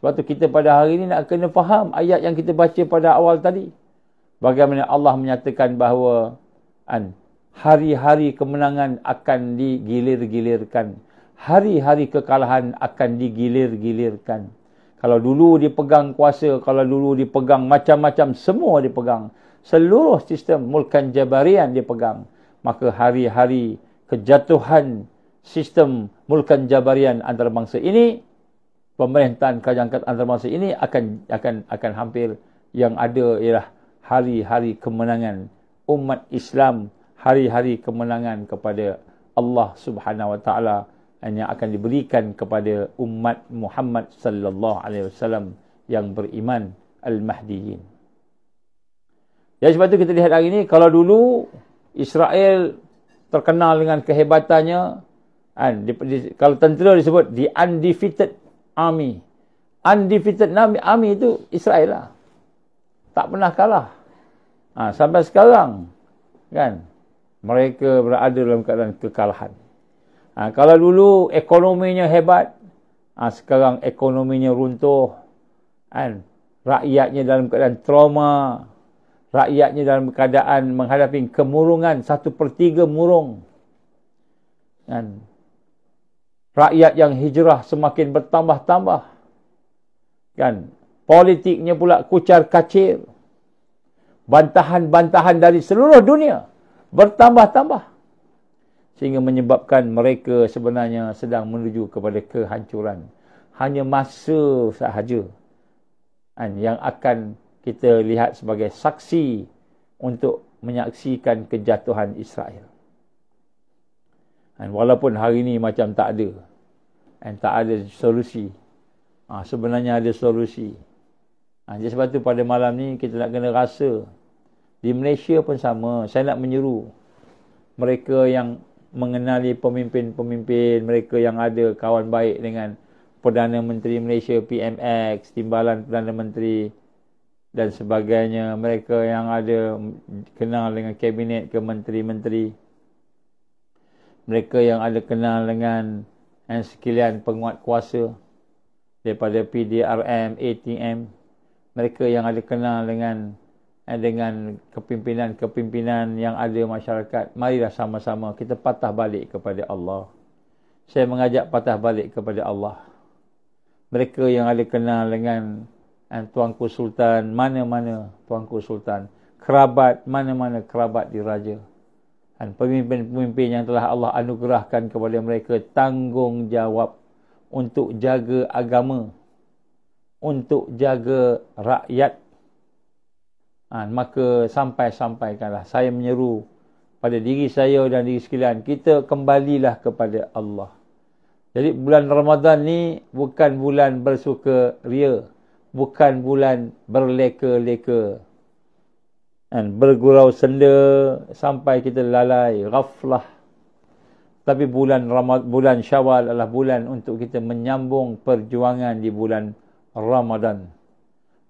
Sebab tu kita pada hari ini nak kena faham ayat yang kita baca pada awal tadi. Bagaimana Allah menyatakan bahawa hari-hari kemenangan akan digilir-gilirkan. Hari-hari kekalahan akan digilir-gilirkan. Kalau dulu dipegang kuasa, kalau dulu dipegang macam-macam, semua dipegang. Seluruh sistem mulkan jabarian dipegang. Maka hari-hari kejatuhan sistem mulkan jabarian antarabangsa ini, pemerintahan kerajaan antarabangsa ini akan hampir. Yang ada ialah hari-hari kemenangan umat Islam, hari-hari kemenangan kepada Allah Subhanahu Wa Taala yang akan diberikan kepada umat Muhammad sallallahu alaihi wasallam yang beriman al-Mahdiyin. Jadi sebab tu kita lihat hari ini, kalau dulu Israel terkenal dengan kehebatannya, kalau tentera disebut the undefeated army. Undefeated army itu Israel lah. Tak pernah kalah. Sampai sekarang kan mereka berada dalam keadaan kekalahan. Kalau dulu ekonominya hebat, sekarang ekonominya runtuh. Rakyatnya dalam keadaan trauma. Rakyatnya dalam keadaan menghadapi kemurungan, 1/3 murung. Rakyat yang hijrah semakin bertambah-tambah. Politiknya pula kucar-kacir. Bantahan-bantahan dari seluruh dunia bertambah-tambah. Sehingga menyebabkan mereka sebenarnya sedang menuju kepada kehancuran. Hanya masa sahaja yang akan kita lihat sebagai saksi untuk menyaksikan kejatuhan Israel. Walaupun hari ini macam tak ada solusi. Sebenarnya ada solusi. Jadi sebab tu pada malam ni kita nak kena rasa. Di Malaysia pun sama. Saya nak menyeru mereka yang mengenali pemimpin-pemimpin, mereka yang ada kawan baik dengan Perdana Menteri Malaysia, PMX, Timbalan Perdana Menteri dan sebagainya, mereka yang ada kenal dengan kabinet ke menteri-menteri, mereka yang ada kenal dengan sekalian penguat kuasa daripada PDRM, ATM, mereka yang ada kenal dengan kepimpinan yang ada masyarakat. Marilah sama-sama kita patah balik kepada Allah. Saya mengajak patah balik kepada Allah. Mereka yang ada kenal dengan Tuanku Sultan, mana-mana Tuanku Sultan, kerabat, mana-mana kerabat diraja, pemimpin-pemimpin yang telah Allah anugerahkan kepada mereka tanggungjawab untuk jaga agama, untuk jaga rakyat. Maka sampai-sampaikanlah. Saya menyeru pada diri saya dan diri sekalian, kita kembalilah kepada Allah. Jadi bulan Ramadan ni bukan bulan bersuka ria, bukan bulan berleka-leka, bergurau senda sampai kita lalai, ghaflah. Tapi bulan Syawal adalah bulan untuk kita menyambung perjuangan di bulan Ramadan.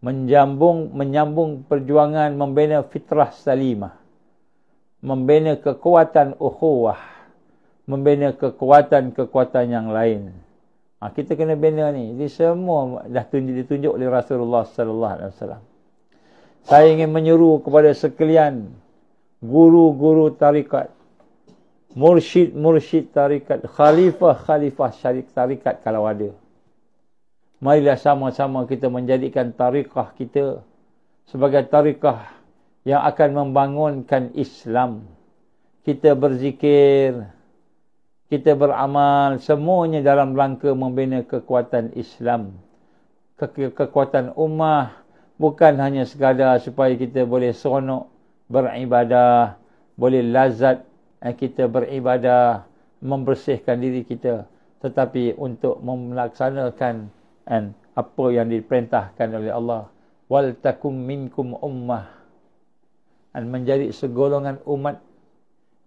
Menyambung perjuangan membina fitrah salimah, membina kekuatan ukhuwah, membina kekuatan yang lain. Kita kena bina ni. Ini semua dah ditunjuk oleh Rasulullah sallallahu alaihi wasallam. Saya ingin menyeru kepada sekalian guru-guru tarikat, mursyid tarikat, khalifah syarif tarikat kalau ada. Marilah sama-sama kita menjadikan tarikah kita sebagai tarikah yang akan membangunkan Islam. Kita berzikir, kita beramal, semuanya dalam rangka membina kekuatan Islam. Kekuatan ummah, bukan hanya sekadar supaya kita boleh seronok beribadah, boleh lazat kita beribadah, membersihkan diri kita, tetapi untuk melaksanakan apa yang diperintahkan oleh Allah, wal takum minkum ummah, dan menjadi segolongan umat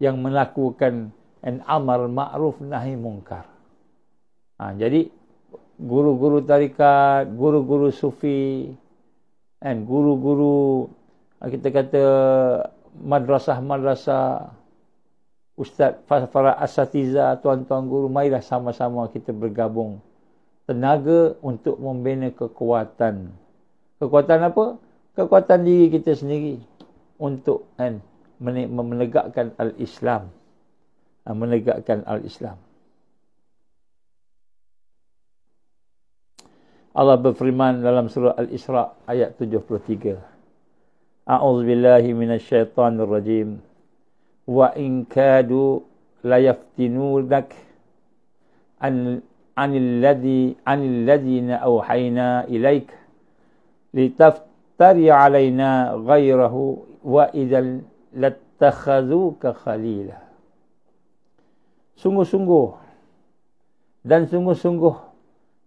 yang melakukan amar ma'ruf nahi mungkar. Jadi guru-guru tarikat, guru-guru sufi, dan guru-guru kita kata madrasah-madrasah, ustaz, para asatiza, tuan-tuan guru, marilah sama-sama kita bergabung tenaga untuk membina kekuatan. Kekuatan apa? Kekuatan diri kita sendiri untuk menegakkan al-Islam. Menegakkan al-Islam. Allah berfirman dalam surah Al-Isra ayat 73. A'udzubillahi minasyaitonir rajim. Wa in kadu la yaftinunak anil ladzina awhayna ilaik litaftari alaina ghairahu wa idzal lattakhadhuka khalila. Sungguh-sungguh dan sungguh-sungguh,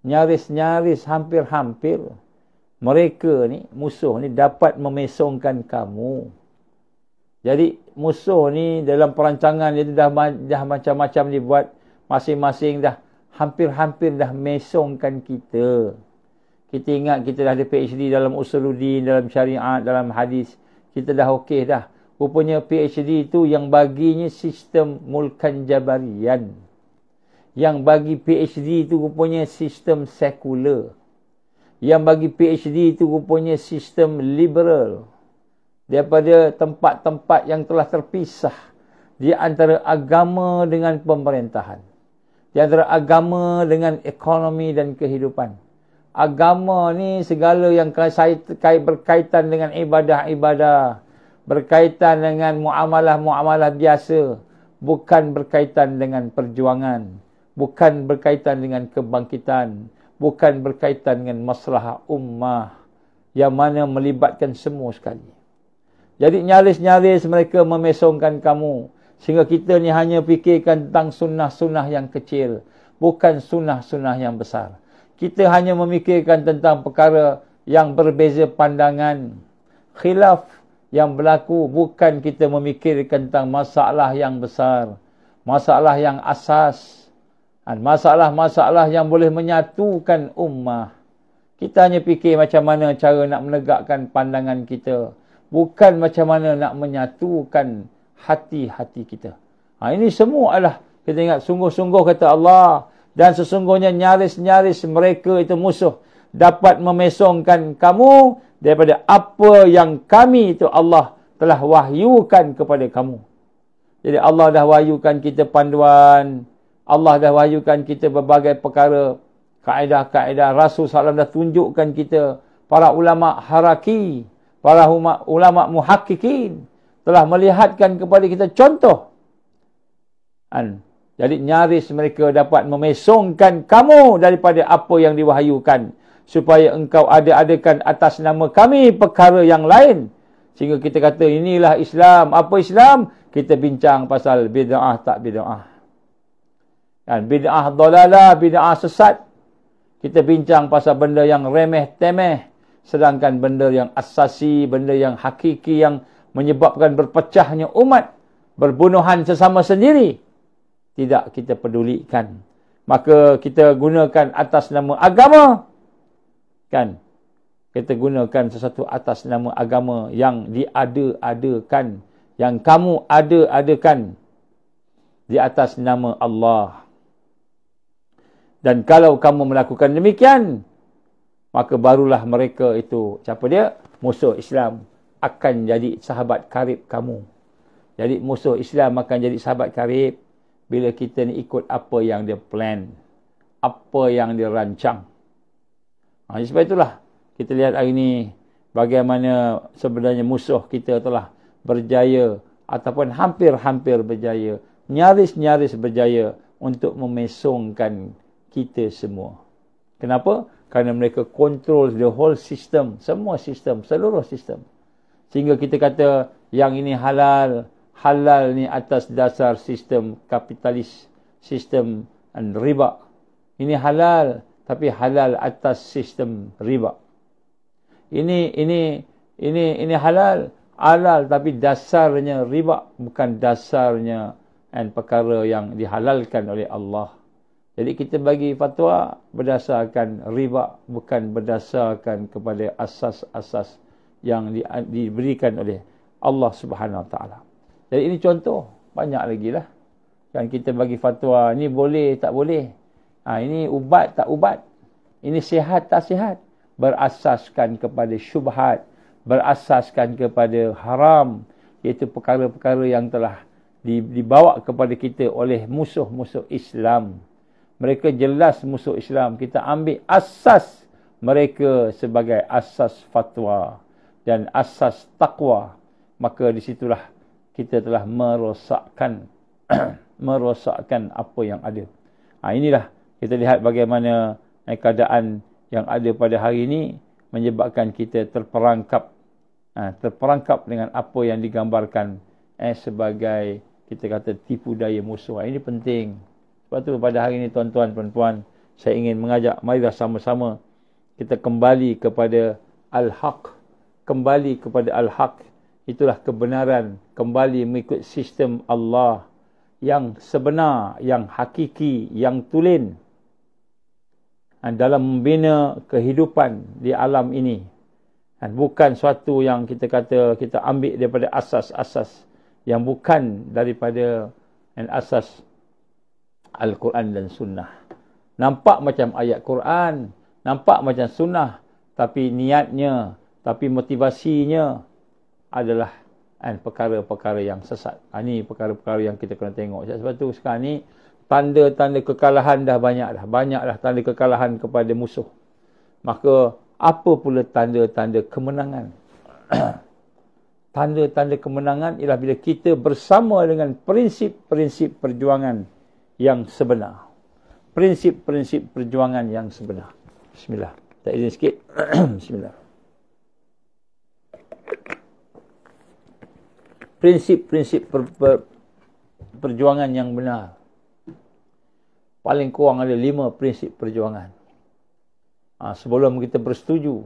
nyaris-nyaris, hampir-hampir mereka ni, musuh ni dapat memesongkan kamu. Jadi musuh ni dalam perancangan dia dah macam-macam dibuat, masing-masing dah hampir-hampir dah mesongkan kita. Kita ingat kita dah ada PhD dalam usuluddin, dalam syariat, dalam hadis. Kita dah okey dah. Rupanya PhD itu yang baginya sistem mulkan jabarian. Yang bagi PhD itu rupanya sistem sekular. Yang bagi PhD itu rupanya sistem liberal. Daripada tempat-tempat yang telah terpisah di antara agama dengan pemerintahan. Di antara agama dengan ekonomi dan kehidupan. Agama ni segala yang berkaitan dengan ibadah-ibadah, berkaitan dengan muamalah-muamalah biasa, bukan berkaitan dengan perjuangan, bukan berkaitan dengan kebangkitan, bukan berkaitan dengan masalah ummah yang mana melibatkan semua sekali. Jadi nyaris-nyaris mereka memesongkan kamu, sehingga kita ni hanya fikirkan tentang sunnah-sunnah yang kecil, bukan sunnah-sunnah yang besar. Kita hanya memikirkan tentang perkara yang berbeza pandangan, khilaf yang berlaku, bukan kita memikirkan tentang masalah yang besar, masalah yang asas, dan masalah-masalah yang boleh menyatukan ummah. Kita hanya fikir macam mana cara nak menegakkan pandangan kita, bukan macam mana nak menyatukan hati-hati kita. Ini semua adalah, kita ingat, sungguh-sungguh kata Allah, dan sesungguhnya nyaris-nyaris mereka itu musuh dapat memesongkan kamu daripada apa yang kami itu Allah telah wahyukan kepada kamu. Jadi Allah dah wahyukan kita panduan, Allah dah wahyukan kita berbagai perkara, kaedah-kaedah. Rasul SAW dah tunjukkan kita, para ulama haraki, para ulama muhakkikin telah melihatkan kepada kita contoh. Jadi nyaris mereka dapat memesongkan kamu daripada apa yang diwahyukan, supaya engkau ada-adakan atas nama kami perkara yang lain. Sehingga kita kata inilah Islam. Apa Islam? Kita bincang pasal bid'ah tak bid'ah. Bid'ah dalalah, bid'ah sesat. Kita bincang pasal benda yang remeh-temeh. Sedangkan benda yang asasi, benda yang hakiki, yang menyebabkan berpecahnya umat, berbunuhan sesama sendiri, tidak kita pedulikan. Maka kita gunakan atas nama agama. Kita gunakan sesuatu atas nama agama yang diada-adakan, yang kamu ada-adakan di atas nama Allah. Dan kalau kamu melakukan demikian, maka barulah mereka itu, siapa dia? Musuh Islam akan jadi sahabat karib kamu. Jadi musuh Islam akan jadi sahabat karib bila kita ni ikut apa yang dia plan, apa yang dia rancang. Sebab itulah kita lihat hari ini bagaimana sebenarnya musuh kita telah berjaya, ataupun hampir-hampir berjaya, nyaris-nyaris berjaya untuk memesongkan kita semua. Kenapa? Kerana mereka control the whole system, semua sistem, seluruh sistem. Sehingga kita kata yang ini halal, halal ni atas dasar sistem kapitalis, sistem riba. Ini halal, tapi halal atas sistem riba. ini halal, tapi dasarnya riba, bukan dasarnya perkara yang dihalalkan oleh Allah. Jadi kita bagi fatwa berdasarkan riba, bukan berdasarkan kepada asas-asas yang diberikan oleh Allah Subhanahu Wa Taala. Jadi ini contoh, banyak lagi lah. Kan kita bagi fatwa, ini boleh tak boleh. Ini ubat tak ubat. Ini sihat tak sihat. Berasaskan kepada syubhat, berasaskan kepada haram, iaitu perkara-perkara yang telah dibawa kepada kita oleh musuh-musuh Islam. Mereka jelas musuh Islam. Kita ambil asas mereka sebagai asas fatwa dan asas takwa. Maka disitulah kita telah merosakkan merosakkan apa yang ada. Inilah kita lihat bagaimana keadaan yang ada pada hari ini menyebabkan kita terperangkap dengan apa yang digambarkan sebagai, kita kata, tipu daya musuh. Ini penting. Sebab tu pada hari ini tuan-tuan puan-puan, saya ingin mengajak, marilah sama-sama kita kembali kepada al-haq. Kembali kepada al-haq, itulah kebenaran. Kembali mengikut sistem Allah yang sebenar, yang hakiki, yang tulen dalam membina kehidupan di alam ini. Bukan suatu yang kita kata kita ambil daripada asas-asas yang bukan daripada asas Al-Quran dan Sunnah. Nampak macam ayat Quran, nampak macam Sunnah, tapi niatnya, tapi motivasinya adalah perkara-perkara yang sesat. Ini perkara-perkara yang kita kena tengok. Sebab tu sekarang ni tanda-tanda kekalahan dah banyak dah. Banyak dah tanda kekalahan kepada musuh. Maka apa pula tanda-tanda kemenangan? Tanda-tanda kemenangan ialah bila kita bersama dengan prinsip-prinsip perjuangan yang sebenar. Prinsip-prinsip perjuangan yang sebenar. Bismillah. Tak izin sikit. Bismillah. Prinsip-prinsip perjuangan yang benar. Paling kurang ada 5 prinsip perjuangan. Sebelum kita bersetuju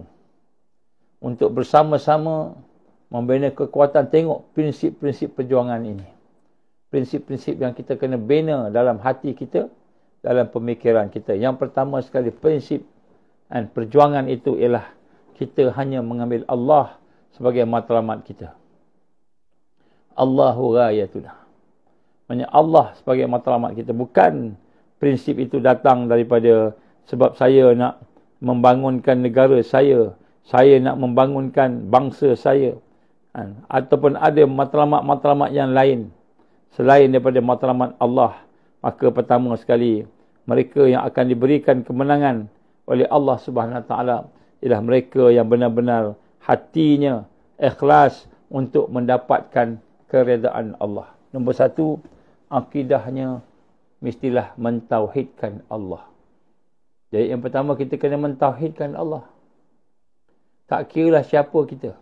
untuk bersama-sama membina kekuatan, tengok prinsip-prinsip perjuangan ini. Prinsip-prinsip yang kita kena bina dalam hati kita, dalam pemikiran kita. Yang pertama sekali, prinsip perjuangan itu ialah kita hanya mengambil Allah sebagai matlamat kita. Allahu ghayatuna. Maksudnya Allah sebagai matlamat kita. Bukan prinsip itu datang daripada sebab saya nak membangunkan negara saya nak membangunkan bangsa saya, ataupun ada matlamat-matlamat yang lain selain daripada matlamat Allah. Maka pertama sekali, mereka yang akan diberikan kemenangan oleh Allah Subhanahu Wa Taala ialah mereka yang benar-benar hatinya ikhlas untuk mendapatkan keredaan Allah. Nombor 1, akidahnya mestilah mentauhidkan Allah. Jadi yang pertama, kita kena mentauhidkan Allah. Tak kiralah siapa kita.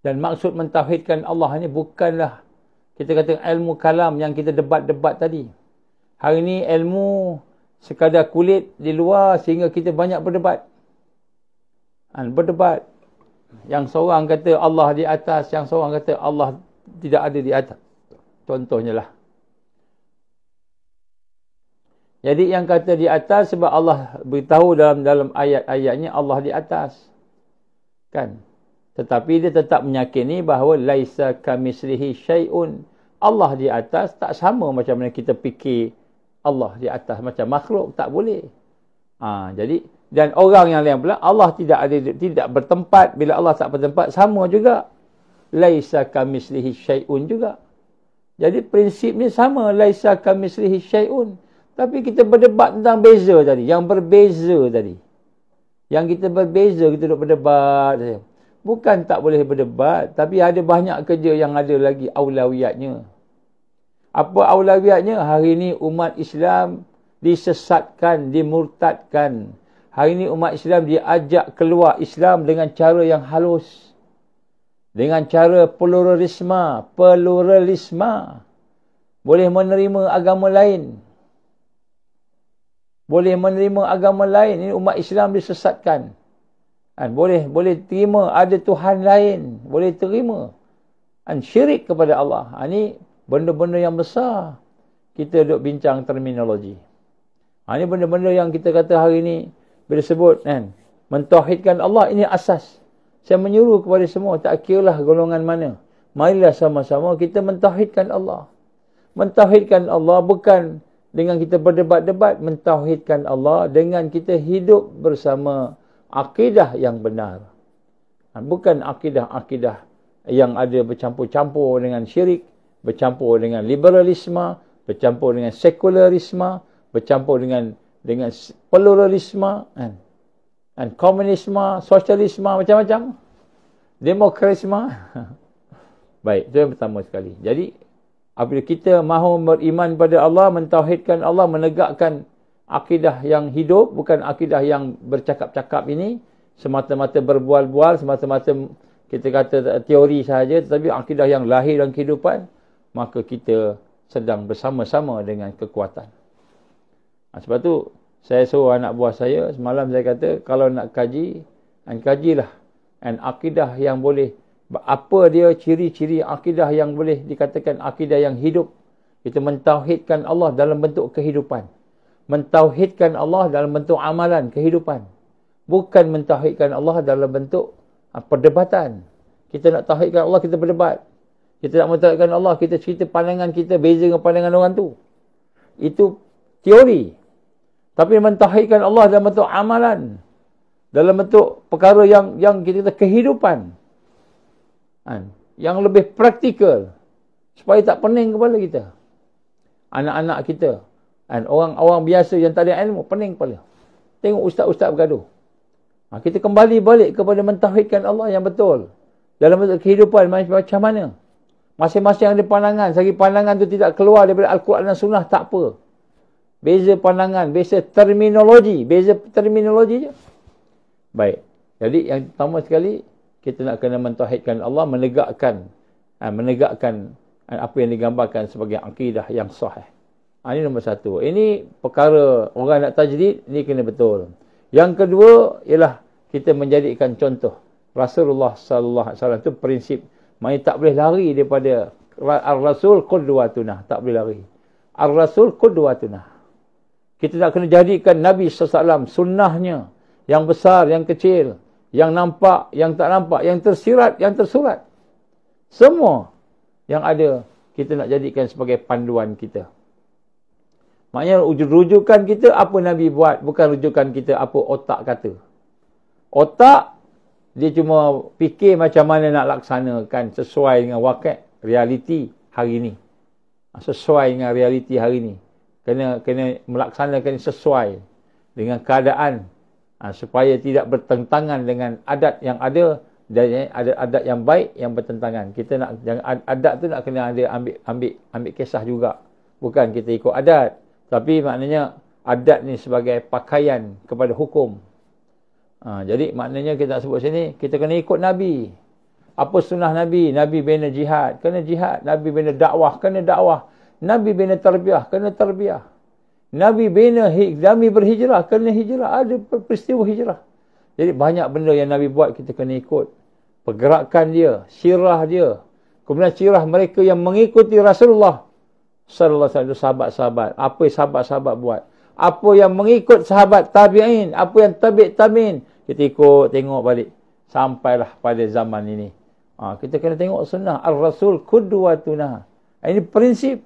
Dan maksud mentauhidkan Allah ni bukanlah kita kata ilmu kalam yang kita debat-debat tadi. Hari ni ilmu sekadar kulit di luar sehingga kita banyak berdebat. Berdebat. Yang seorang kata Allah di atas, yang seorang kata Allah tidak ada di atas. Contohnya lah. Jadi yang kata di atas sebab Allah beritahu dalam ayat-ayatnya Allah di atas. Kan? Tetapi dia tetap meyakini bahawa laisa kamitslihi syai'un. Allah di atas tak sama macam mana kita fikir Allah di atas macam makhluk, tak boleh. Jadi dan orang yang lain pula Allah tidak bertempat. Bila Allah tak bertempat, sama juga. Laisa kamitslihi syai'un juga. Jadi prinsip ni sama, laisa kamitslihi syai'un. Tapi kita berdebat tentang beza tadi, yang berbeza tadi. Yang kita berbeza, kita duduk berdebat saja. Bukan tak boleh berdebat, tapi ada banyak kerja yang ada lagi aulawiyatnya. Apa aulawiyatnya? Hari ini umat Islam disesatkan, dimurtadkan. Hari ini umat Islam diajak keluar Islam dengan cara yang halus. Dengan cara pluralisme. Boleh menerima agama lain. Boleh menerima agama lain. Ini umat Islam disesatkan. Boleh terima ada Tuhan lain, boleh terima. Syirik kepada Allah. Ini benda-benda yang besar. Kita duk bincang terminologi. Ini benda-benda yang kita kata hari ni bila sebut mentauhidkan Allah, ini asas. Saya menyuruh kepada semua, tak kiralah golongan mana, marilah sama-sama kita mentauhidkan Allah. Mentauhidkan Allah bukan dengan kita berdebat-debat, mentauhidkan Allah dengan kita hidup bersama akidah yang benar. Bukan akidah-akidah yang ada bercampur-campur dengan syirik, bercampur dengan liberalisme, bercampur dengan sekularisme, bercampur dengan pluralisme, komunisme, sosialisme, macam-macam. Demokrasisme. Baik, itu yang pertama sekali. Jadi, apabila kita mahu beriman pada Allah, mentauhidkan Allah, menegakkan akidah yang hidup, bukan akidah yang bercakap-cakap ini, semata-mata berbual-bual, semata-mata kita kata teori sahaja, tetapi akidah yang lahir dalam kehidupan, maka kita sedang bersama-sama dengan kekuatan. Sebab tu, saya suruh anak buah saya, semalam saya kata, kalau nak kaji, kajilah akidah yang boleh, apa dia ciri-ciri akidah yang boleh dikatakan akidah yang hidup. Kita mentauhidkan Allah dalam bentuk kehidupan. Mentauhidkan Allah dalam bentuk amalan, kehidupan. Bukan mentauhidkan Allah dalam bentuk perdebatan. Kita nak tauhidkan Allah, kita berdebat. Kita nak mentauhidkan Allah, kita cerita pandangan kita beza dengan pandangan orang tu. Itu teori. Tapi mentauhidkan Allah dalam bentuk amalan, dalam bentuk perkara yang kita kata kehidupan, yang lebih praktikal, supaya tak pening kepala kita. Anak-anak kita, orang-orang biasa yang tak ada ilmu, pening kepala. Tengok ustaz-ustaz bergaduh. Kita kembali balik kepada mentauhidkan Allah yang betul. Dalam bentuk kehidupan macam mana. Masing-masing ada pandangan. Selagi pandangan tu tidak keluar daripada Al-Quran dan Sunnah, tak apa. Beza pandangan, beza terminologi je. Baik. Jadi yang pertama sekali, kita nak kena mentauhidkan Allah, menegakkan apa yang digambarkan sebagai akidah yang sahih. Ini nombor satu. Ini perkara orang nak tajdid, ini kena betul. Yang kedua ialah kita menjadikan contoh. Rasulullah sallallahu alaihi wasallam itu prinsip. Maksudnya tak boleh lari daripada Ar-Rasul qudwatuna. Tak boleh lari. Ar-Rasul qudwatuna. Kita nak kena jadikan Nabi sallallahu alaihi wasallam sunnahnya. Yang besar, yang kecil. Yang nampak, yang tak nampak. Yang tersirat, yang tersurat. Semua yang ada, kita nak jadikan sebagai panduan kita. Maknanya rujukan kita apa Nabi buat, bukan rujukan kita apa otak kata. Otak, dia cuma fikir macam mana nak laksanakan sesuai dengan wakil, realiti hari ini. Sesuai dengan realiti hari ini. Kena melaksanakan sesuai dengan keadaan, supaya tidak bertentangan dengan adat yang ada, dan ada adat yang baik yang bertentangan. Kita nak, adat tu nak kena ada ambil kisah juga. Bukan kita ikut adat. Tapi maknanya adat ni sebagai pakaian kepada hukum. Jadi maknanya kita nak sebut sini, kita kena ikut Nabi. Apa sunnah Nabi? Nabi bina jihad, kena jihad. Nabi bina dakwah, kena dakwah. Nabi bina tarbiyah, kena tarbiyah. Nabi berhijrah, kena hijrah. Ada peristiwa hijrah. Jadi banyak benda yang Nabi buat kita kena ikut. Pergerakan dia, sirah dia. Kemudian sirah mereka yang mengikuti Rasulullah sallallahu alaihi wasallam, sahabat-sahabat. Apa yang sahabat-sahabat buat? Apa yang mengikut sahabat tabi'in, apa yang tabi'in, kita ikut, tengok balik sampailah pada zaman ini. Kita kena tengok sunnah Ar-Rasul qudwatuna. Ini prinsip.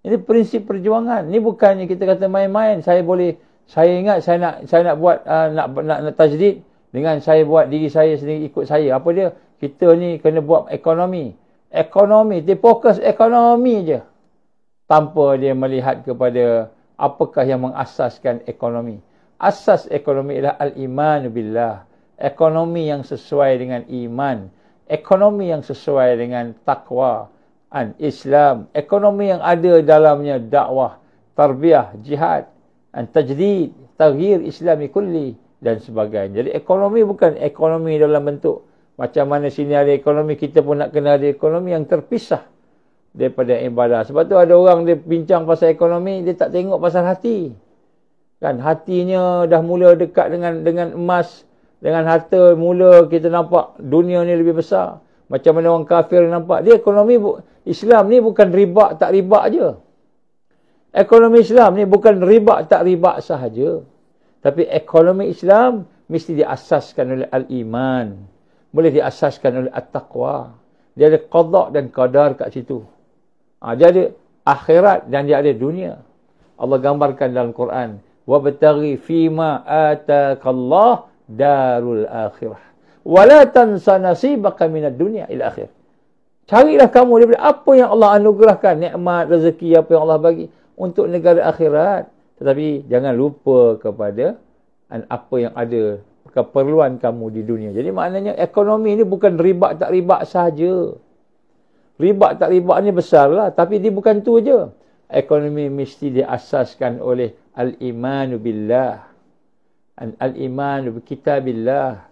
Ini prinsip perjuangan. Ini bukannya kita kata main-main. Saya ingat saya nak buat nak tajdid dengan saya buat diri saya sendiri, ikut saya. Apa dia? Kita ni kena buat ekonomi. Dia fokus ekonomi je. Tanpa dia melihat kepada apakah yang mengasaskan ekonomi. Asas ekonomi ialah al-iman billah. Ekonomi yang sesuai dengan iman. Ekonomi yang sesuai dengan taqwa. Islam. Ekonomi yang ada dalamnya dakwah, tarbiyah, jihad, tajdid, taghyir islami kulli dan sebagainya. Jadi ekonomi bukan ekonomi dalam bentuk macam mana sini ada ekonomi, kita pun nak kena ada ekonomi yang terpisah daripada ibadah. Sebab tu ada orang dia bincang pasal ekonomi, dia tak tengok pasal hati. Kan hatinya dah mula dekat dengan emas, Dengan harta mula kita nampak dunia ni lebih besar. Macam mana orang kafir nampak. Dia ekonomi Islam ni bukan riba tak riba je. Ekonomi Islam ni bukan riba tak riba sahaja. Tapi ekonomi Islam mesti diasaskan oleh al-iman. Boleh diasaskan oleh at-taqwa. Dia ada qada dan qadar kat situ. Dia ada akhirat dan dia ada dunia. Allah gambarkan dalam Quran. وَبَتَغِي فِيمَا آتَاكَ اللَّهُ darul akhirah. Wala tansa nasibaka minad dunya ila akhir. Carilah kamu daripada apa yang Allah anugerahkan, nikmat, rezeki apa yang Allah bagi untuk negara akhirat. Tetapi jangan lupa kepada apa yang ada, keperluan kamu di dunia. Jadi maknanya ekonomi ni bukan riba tak riba sahaja. Riba tak riba ni besarlah, tapi dia bukan tu je. Ekonomi mesti diasaskan oleh al-imanu billah. Al-imanu bi kitabillah.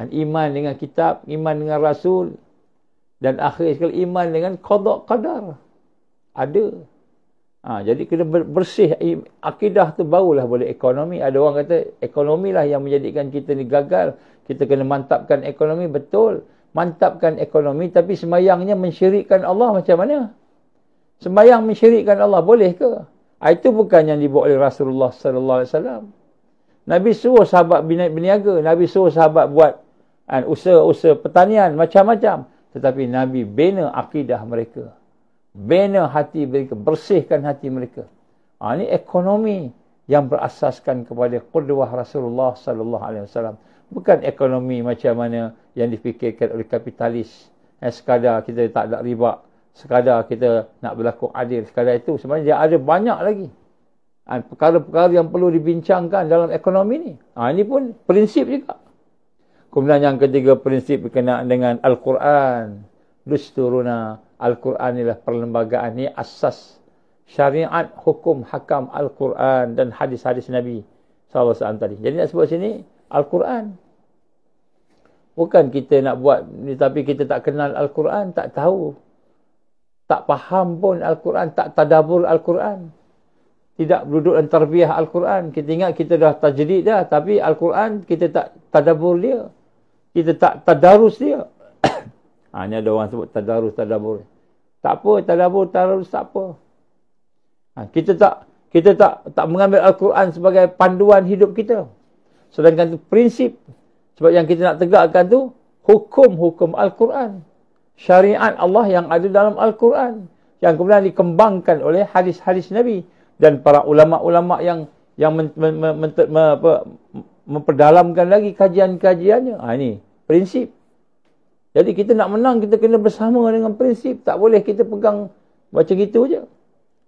Iman dengan kitab, iman dengan rasul, dan akhir sekali iman dengan qada qadar. Ada. Jadi kena bersih akidah tu, barulah boleh ekonomi. Ada orang kata ekonomi lah yang menjadikan kita ni gagal. Kita kena mantapkan ekonomi. Betul, mantapkan ekonomi, tapi sembayangnya mensyirikkan Allah macam mana? Sembayang mensyirikkan Allah boleh ke? Itu bukan yang dibuat oleh Rasulullah sallallahu alaihi wasallam. Nabi suruh sahabat berniaga, Nabi suruh sahabat buat usaha pertanian macam-macam, tetapi Nabi bina akidah mereka, bina hati mereka, bersihkan hati mereka. Ini ekonomi yang berasaskan kepada qudwah Rasulullah sallallahu alaihi wasallam. Bukan ekonomi macam mana yang difikirkan oleh kapitalis. Sekadar kita tak ada riba, sekadar kita nak berlaku adil, sekadar itu. Sebenarnya dia ada banyak lagi perkara-perkara yang perlu dibincangkan dalam ekonomi ni. Ini pun prinsip juga. Kemudian yang ketiga, prinsip berkenaan dengan Al-Quran. Dusturuna. Al-Quran inilah perlembagaan. Ini asas syariat, hukum, hakam Al-Quran dan hadis-hadis Nabi SAW tadi. Jadi nak sebut sini Al-Quran. Bukan kita nak buat ni, tapi kita tak kenal Al-Quran, tak tahu, tak faham pun Al-Quran, tak tadabbur Al-Quran, tidak duduk dan tarbiyah Al-Quran. Kita ingat kita dah tajdid dah, tapi Al-Quran kita tak tadabbur dia, kita tak tadarus dia. Ni ada orang sebut tadarus, tadabbur. Tak apa, tadabbur, tadarus tak apa. Kita tak mengambil Al-Quran sebagai panduan hidup kita. Sedangkan tu prinsip. Sebab yang kita nak tegakkan tu hukum-hukum Al-Quran, syariat Allah yang ada dalam Al-Quran, yang kemudian dikembangkan oleh hadis-hadis Nabi dan para ulama-ulama yang memperdalamkan lagi kajian-kajiannya. Ini prinsip. Jadi kita nak menang, kita kena bersama dengan prinsip. Tak boleh kita pegang macam gitu je.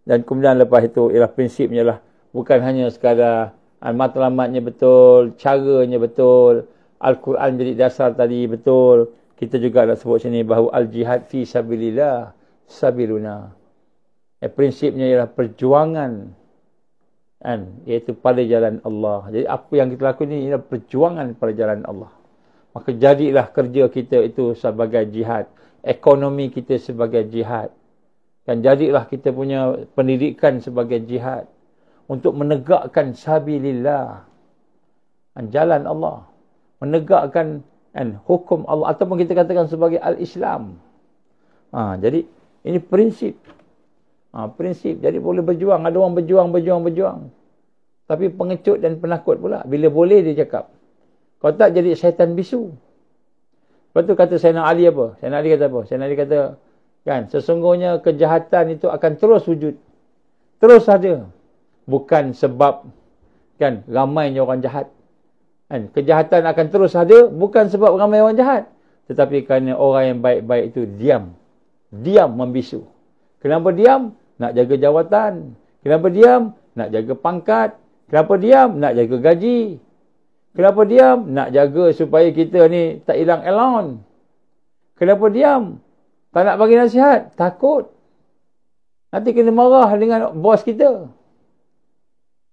Dan kemudian lepas itu ialah prinsipnya lah, bukan hanya sekadar matlamatnya betul, caranya betul, Al-Quran jadi dasar tadi betul. Kita juga nak sebut sini bahawa al-jihad fi sabilillah sabiluna. Prinsipnya ialah perjuangan, iaitu pada jalan Allah. Jadi apa yang kita lakukan ini ialah perjuangan pada jalan Allah. Maka jadilah kerja kita itu sebagai jihad, ekonomi kita sebagai jihad, dan jadilah kita punya pendidikan sebagai jihad untuk menegakkan sabilillah, jalan Allah, menegakkan hukum Allah, ataupun kita katakan sebagai al-Islam. Jadi ini prinsip. Prinsip. Jadi boleh berjuang. Ada orang berjuang. Tapi pengecut dan penakut pula. Bila boleh dia cakap. Kalau tak jadi syaitan bisu. Lepas tu kata Sayyidina Ali apa? Sayyidina Ali kata apa? Sayyidina Ali kata, kan, sesungguhnya kejahatan itu akan terus wujud. Terus ada. Bukan sebab, kan, ramainya orang jahat. Kejahatan akan terus ada bukan sebab ramai orang jahat, tetapi kerana orang yang baik-baik itu diam membisu. Kenapa diam? Nak jaga jawatan. Kenapa diam? Nak jaga pangkat. Kenapa diam? Nak jaga gaji. Kenapa diam? Nak jaga supaya kita ni tak hilang allowance. Kenapa diam? Tak nak bagi nasihat, takut nanti kena marah dengan bos kita.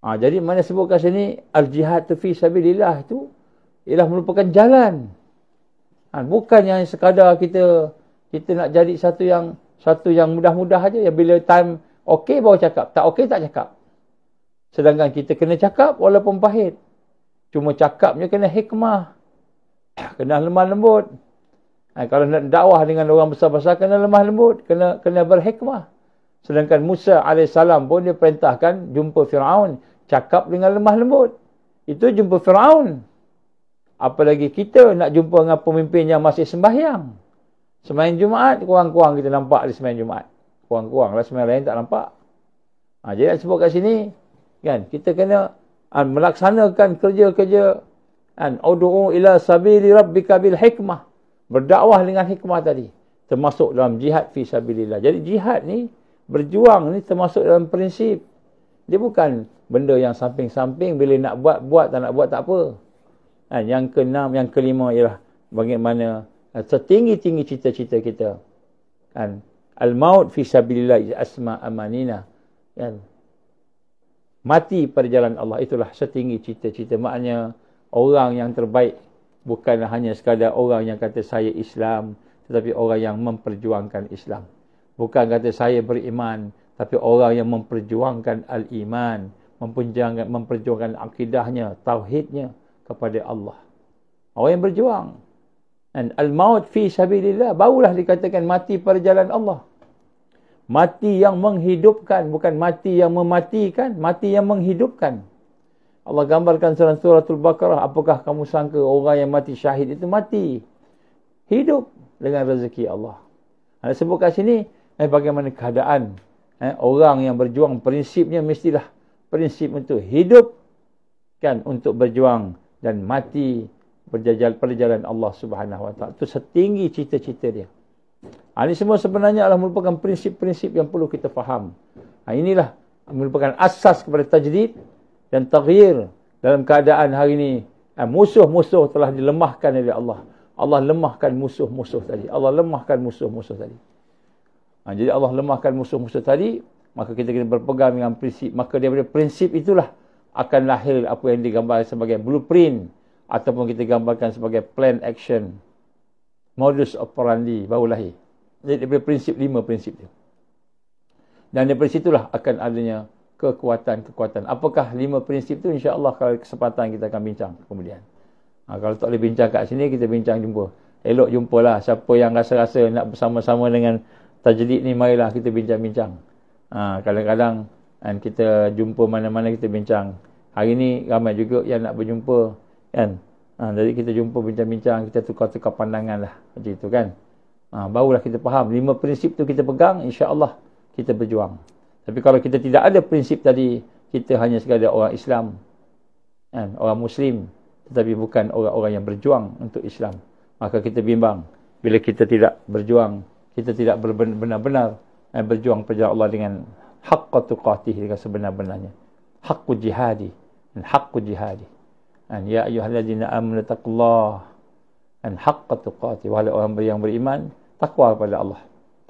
Jadi mana sebutkan sini al-jihad fi sabilillah itu ialah merupakan jalan. Bukan yang sekadar kita nak jadi satu yang mudah-mudah aja, yang bila time okey baru cakap, tak okey tak cakap. Sedangkan kita kena cakap walaupun pahit. Cuma cakapnya kena hikmah. kena lemah lembut. Kalau nak dakwah dengan orang besar-besar, kena lemah lembut, kena berhikmah. Sedangkan Musa AS pun dia perintahkan jumpa Fir'aun, cakap dengan lemah lembut. Itu jumpa Fir'aun. Apalagi kita nak jumpa dengan pemimpin yang masih sembahyang. Sembahyang Jumaat, kurang-kurang kita nampak di sembahyang Jumaat. Kurang-kurang lah, sembahyang lain tak nampak. Jadi nak sebut kat sini, kan, kita kena melaksanakan kerja-kerja ud'u ila sabili rabbika bil hikmah. Berdakwah dengan hikmah tadi. Termasuk dalam jihad fi sabilillah. Jadi jihad ni, berjuang ni termasuk dalam prinsip. Dia bukan benda yang samping-samping, bila nak buat, tak nak buat tak apa. Yang keenam, yang kelima ialah bagaimana setinggi-tinggi cita-cita kita. Al-maut fi sabilillah asma amanina. Mati pada jalan Allah, itulah setinggi cita-cita. Maknanya orang yang terbaik bukan hanya sekadar orang yang kata saya Islam, tetapi orang yang memperjuangkan Islam. Bukan kata saya beriman, tapi orang yang memperjuangkan al-iman, memperjuangkan akidahnya, tauhidnya kepada Allah. Orang yang berjuang. Dan al-maut fi sabilillah, barulah dikatakan mati pada jalan Allah. Mati yang menghidupkan, bukan mati yang mematikan, mati yang menghidupkan. Allah gambarkan dalam suratul Baqarah, apakah kamu sangka orang yang mati syahid itu mati? Hidup dengan rezeki Allah. Ada sebut kat sini, bagaimana keadaan orang yang berjuang, prinsipnya mestilah prinsip untuk hidup, kan, untuk berjuang dan mati pada jalan Allah Subhanahu Wa Taala. Itu setinggi cita-cita dia. Ini semua sebenarnya adalah merupakan prinsip-prinsip yang perlu kita faham. Inilah merupakan asas kepada tajdid dan taghyir dalam keadaan hari ini. Musuh-musuh telah dilemahkan oleh Allah. Allah lemahkan musuh-musuh tadi. Allah lemahkan musuh-musuh tadi. Jadi Allah lemahkan musuh-musuh tadi, maka kita kena berpegang dengan prinsip. Maka daripada prinsip itulah akan lahir apa yang digambarkan sebagai blueprint, ataupun kita gambarkan sebagai plan action, modus operandi, baru lahir. Jadi daripada prinsip, 5 prinsip itu. Dan daripada situlah akan adanya kekuatan-kekuatan. Apakah 5 prinsip itu? InsyaAllah kalau kesempatan kita akan bincang kemudian. Kalau tak boleh bincang kat sini, kita bincang jumpa. Elok jumpalah. Siapa yang rasa-rasa nak bersama-sama dengan tajdid ni, marilah kita bincang-bincang. Kadang-kadang kita jumpa mana-mana, kita bincang. Hari ni ramai juga yang nak berjumpa, kan. Jadi kita jumpa, bincang-bincang, kita tukar-tukar pandangan lah. Macam itu, kan. Barulah kita faham. 5 prinsip tu kita pegang, insya-Allah kita berjuang. Tapi kalau kita tidak ada prinsip tadi, kita hanya sekadar orang Islam, kan, orang Muslim, tetapi bukan orang-orang yang berjuang untuk Islam. Maka kita bimbang. Bila kita tidak berjuang, kita tidak benar-benar berjuang pada Allah dengan haqqa tuqatih, dengan sebenar-benarnya. Haqqu jihadi. Dan haqqu jihadi. Ya ayyuhalladzina amanu taqullaha an haqqa tuqatih. Wahai orang yang beriman, takwa kepada Allah.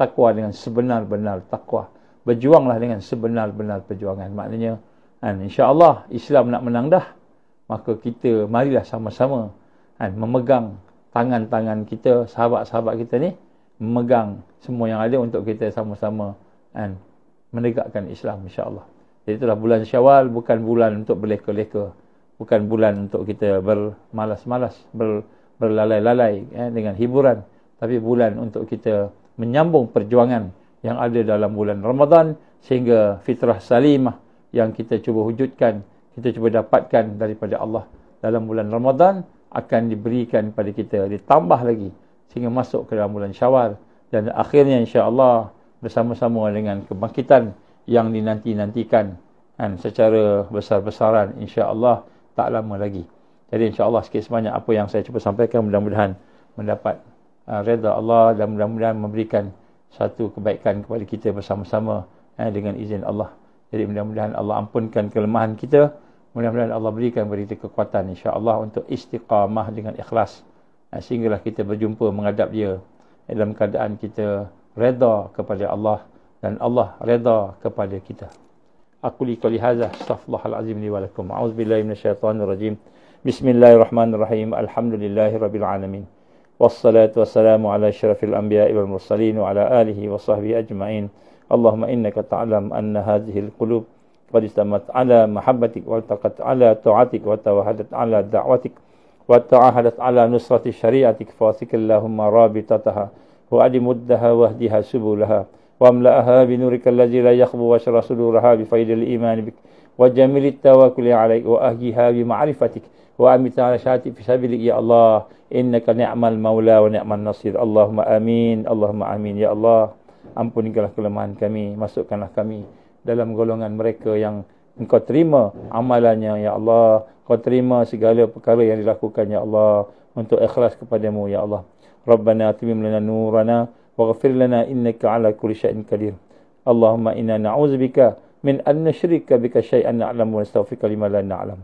Takwa dengan sebenar-benar takwa. Berjuanglah dengan sebenar-benar perjuangan. Maknanya, insya-Allah Islam nak menang dah. Maka kita marilah sama-sama memegang tangan-tangan kita, sahabat-sahabat kita ni, memegang semua yang ada untuk kita sama-sama menegakkan Islam, insya-Allah. Jadi itulah bulan Syawal, bukan bulan untuk berleka-leka, bukan bulan untuk kita bermalas-malas, berlalai-lalai dengan hiburan, tapi bulan untuk kita menyambung perjuangan yang ada dalam bulan Ramadan, sehingga fitrah salimah yang kita cuba wujudkan, kita cuba dapatkan daripada Allah dalam bulan Ramadan akan diberikan pada kita, ditambah lagi sehingga masuk ke dalam bulan Syawal, dan akhirnya insya-Allah bersama-sama dengan kebangkitan yang dinanti-nantikan secara besar-besaran, insya-Allah tak lama lagi. Jadi insya-Allah sikit sebanyak apa yang saya cuba sampaikan, mudah-mudahan mendapat redha Allah dan mudah-mudahan memberikan satu kebaikan kepada kita bersama-sama dengan izin Allah. Jadi mudah-mudahan Allah ampunkan kelemahan kita, mudah-mudahan Allah berikan kepada kita kekuatan insya-Allah untuk istiqamah dengan ikhlas, sehinggalah kita berjumpa menghadap Dia dalam keadaan kita redha kepada Allah dan Allah redha kepada kita. Aku li qouli hadza, astaghfirullahal azim li wa lakum. A'udzubillahi minasyaitonir rajim. Bismillahirrahmanirrahim. Alhamdulillahirabbil alamin. Wassalatu wassalamu ala asyrafil anbiya'i wal mursalin wa ala alihi wa sahbihi ajma'in. Allahumma innaka ta'lam anna hadhihi al-qulub qad istamat ala mahabbatik wa taqat ala ta'atik wa tawahadat ala da'watik وتعاهدت على نصرة شريعتك فوثق اللهم رابطتها وأدمدها واهدها سبلها واملأها بنورك الذي لا يخبو واشرح صدورها بفيض الإيمان بك وجميل التوكل عليك وأهجها بمعرفتك وأمتها على شهادتك في سبيلك يا الله إنك نعم المولى ونعم النصير اللهم آمين اللهم آمين ya Allah. Ampunikanlah kelemahan kami, masukkanlah kami dalam golongan mereka yang Engkau terima amalannya ya Allah. Kau terima segala perkara yang dilakukan ya Allah untuk ikhlas kepadamu ya Allah. Rabbana atimim lana nurana waghfir lana innaka ala kulli syai'in qadir. Allahumma inna na'udzubika min an nusyrika bika syai'an na'lamu wa nastaghfiruka lima la na'lam.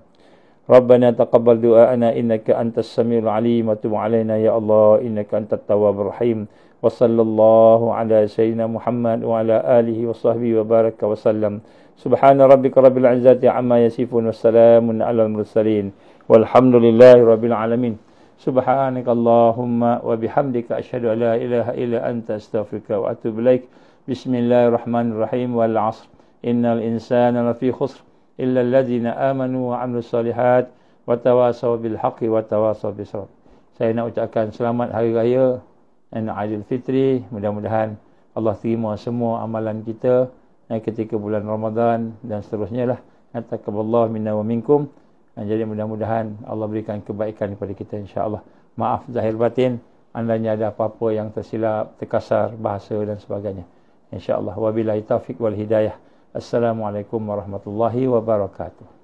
Rabbana taqabbal du'aana innaka antas samiul alim wa tub 'alaina ya Allah innaka antat tawwabur rahim. Wa sallallahu ala sayyidina Muhammad wa ala alihi wa sahbihi wa baraka wa sallam. Subhana rabbika rabbil izzati amma yasifun wa salamun alal mursalin walhamdulillahi rabbil alamin. Subhanakallahumma wa bihamdika asyhadu an la ilaha illa anta astaghfiruka wa atubu ilaik. Bismillahirrahmanirrahim. Wal 'ashr innal insana lafi khusr illa alladhina amanu wa 'amilus solihat wa tawasaw bil haqqi wa tawasaw bis sabr. Saya nak ucapkan selamat hari raya dan Aidil Fitri. Mudah-mudahan Allah terima semua amalan kita ketika bulan Ramadan dan seterusnya lah. Taqabbalallahu minna wa minkum. Jadi mudah-mudahan Allah berikan kebaikan kepada kita insya-Allah. Maaf zahir batin, andainya ada apa-apa yang tersilap, terkasar bahasa dan sebagainya. Insya-Allah wabillahi taufik wal hidayah. Assalamualaikum warahmatullahi wabarakatuh.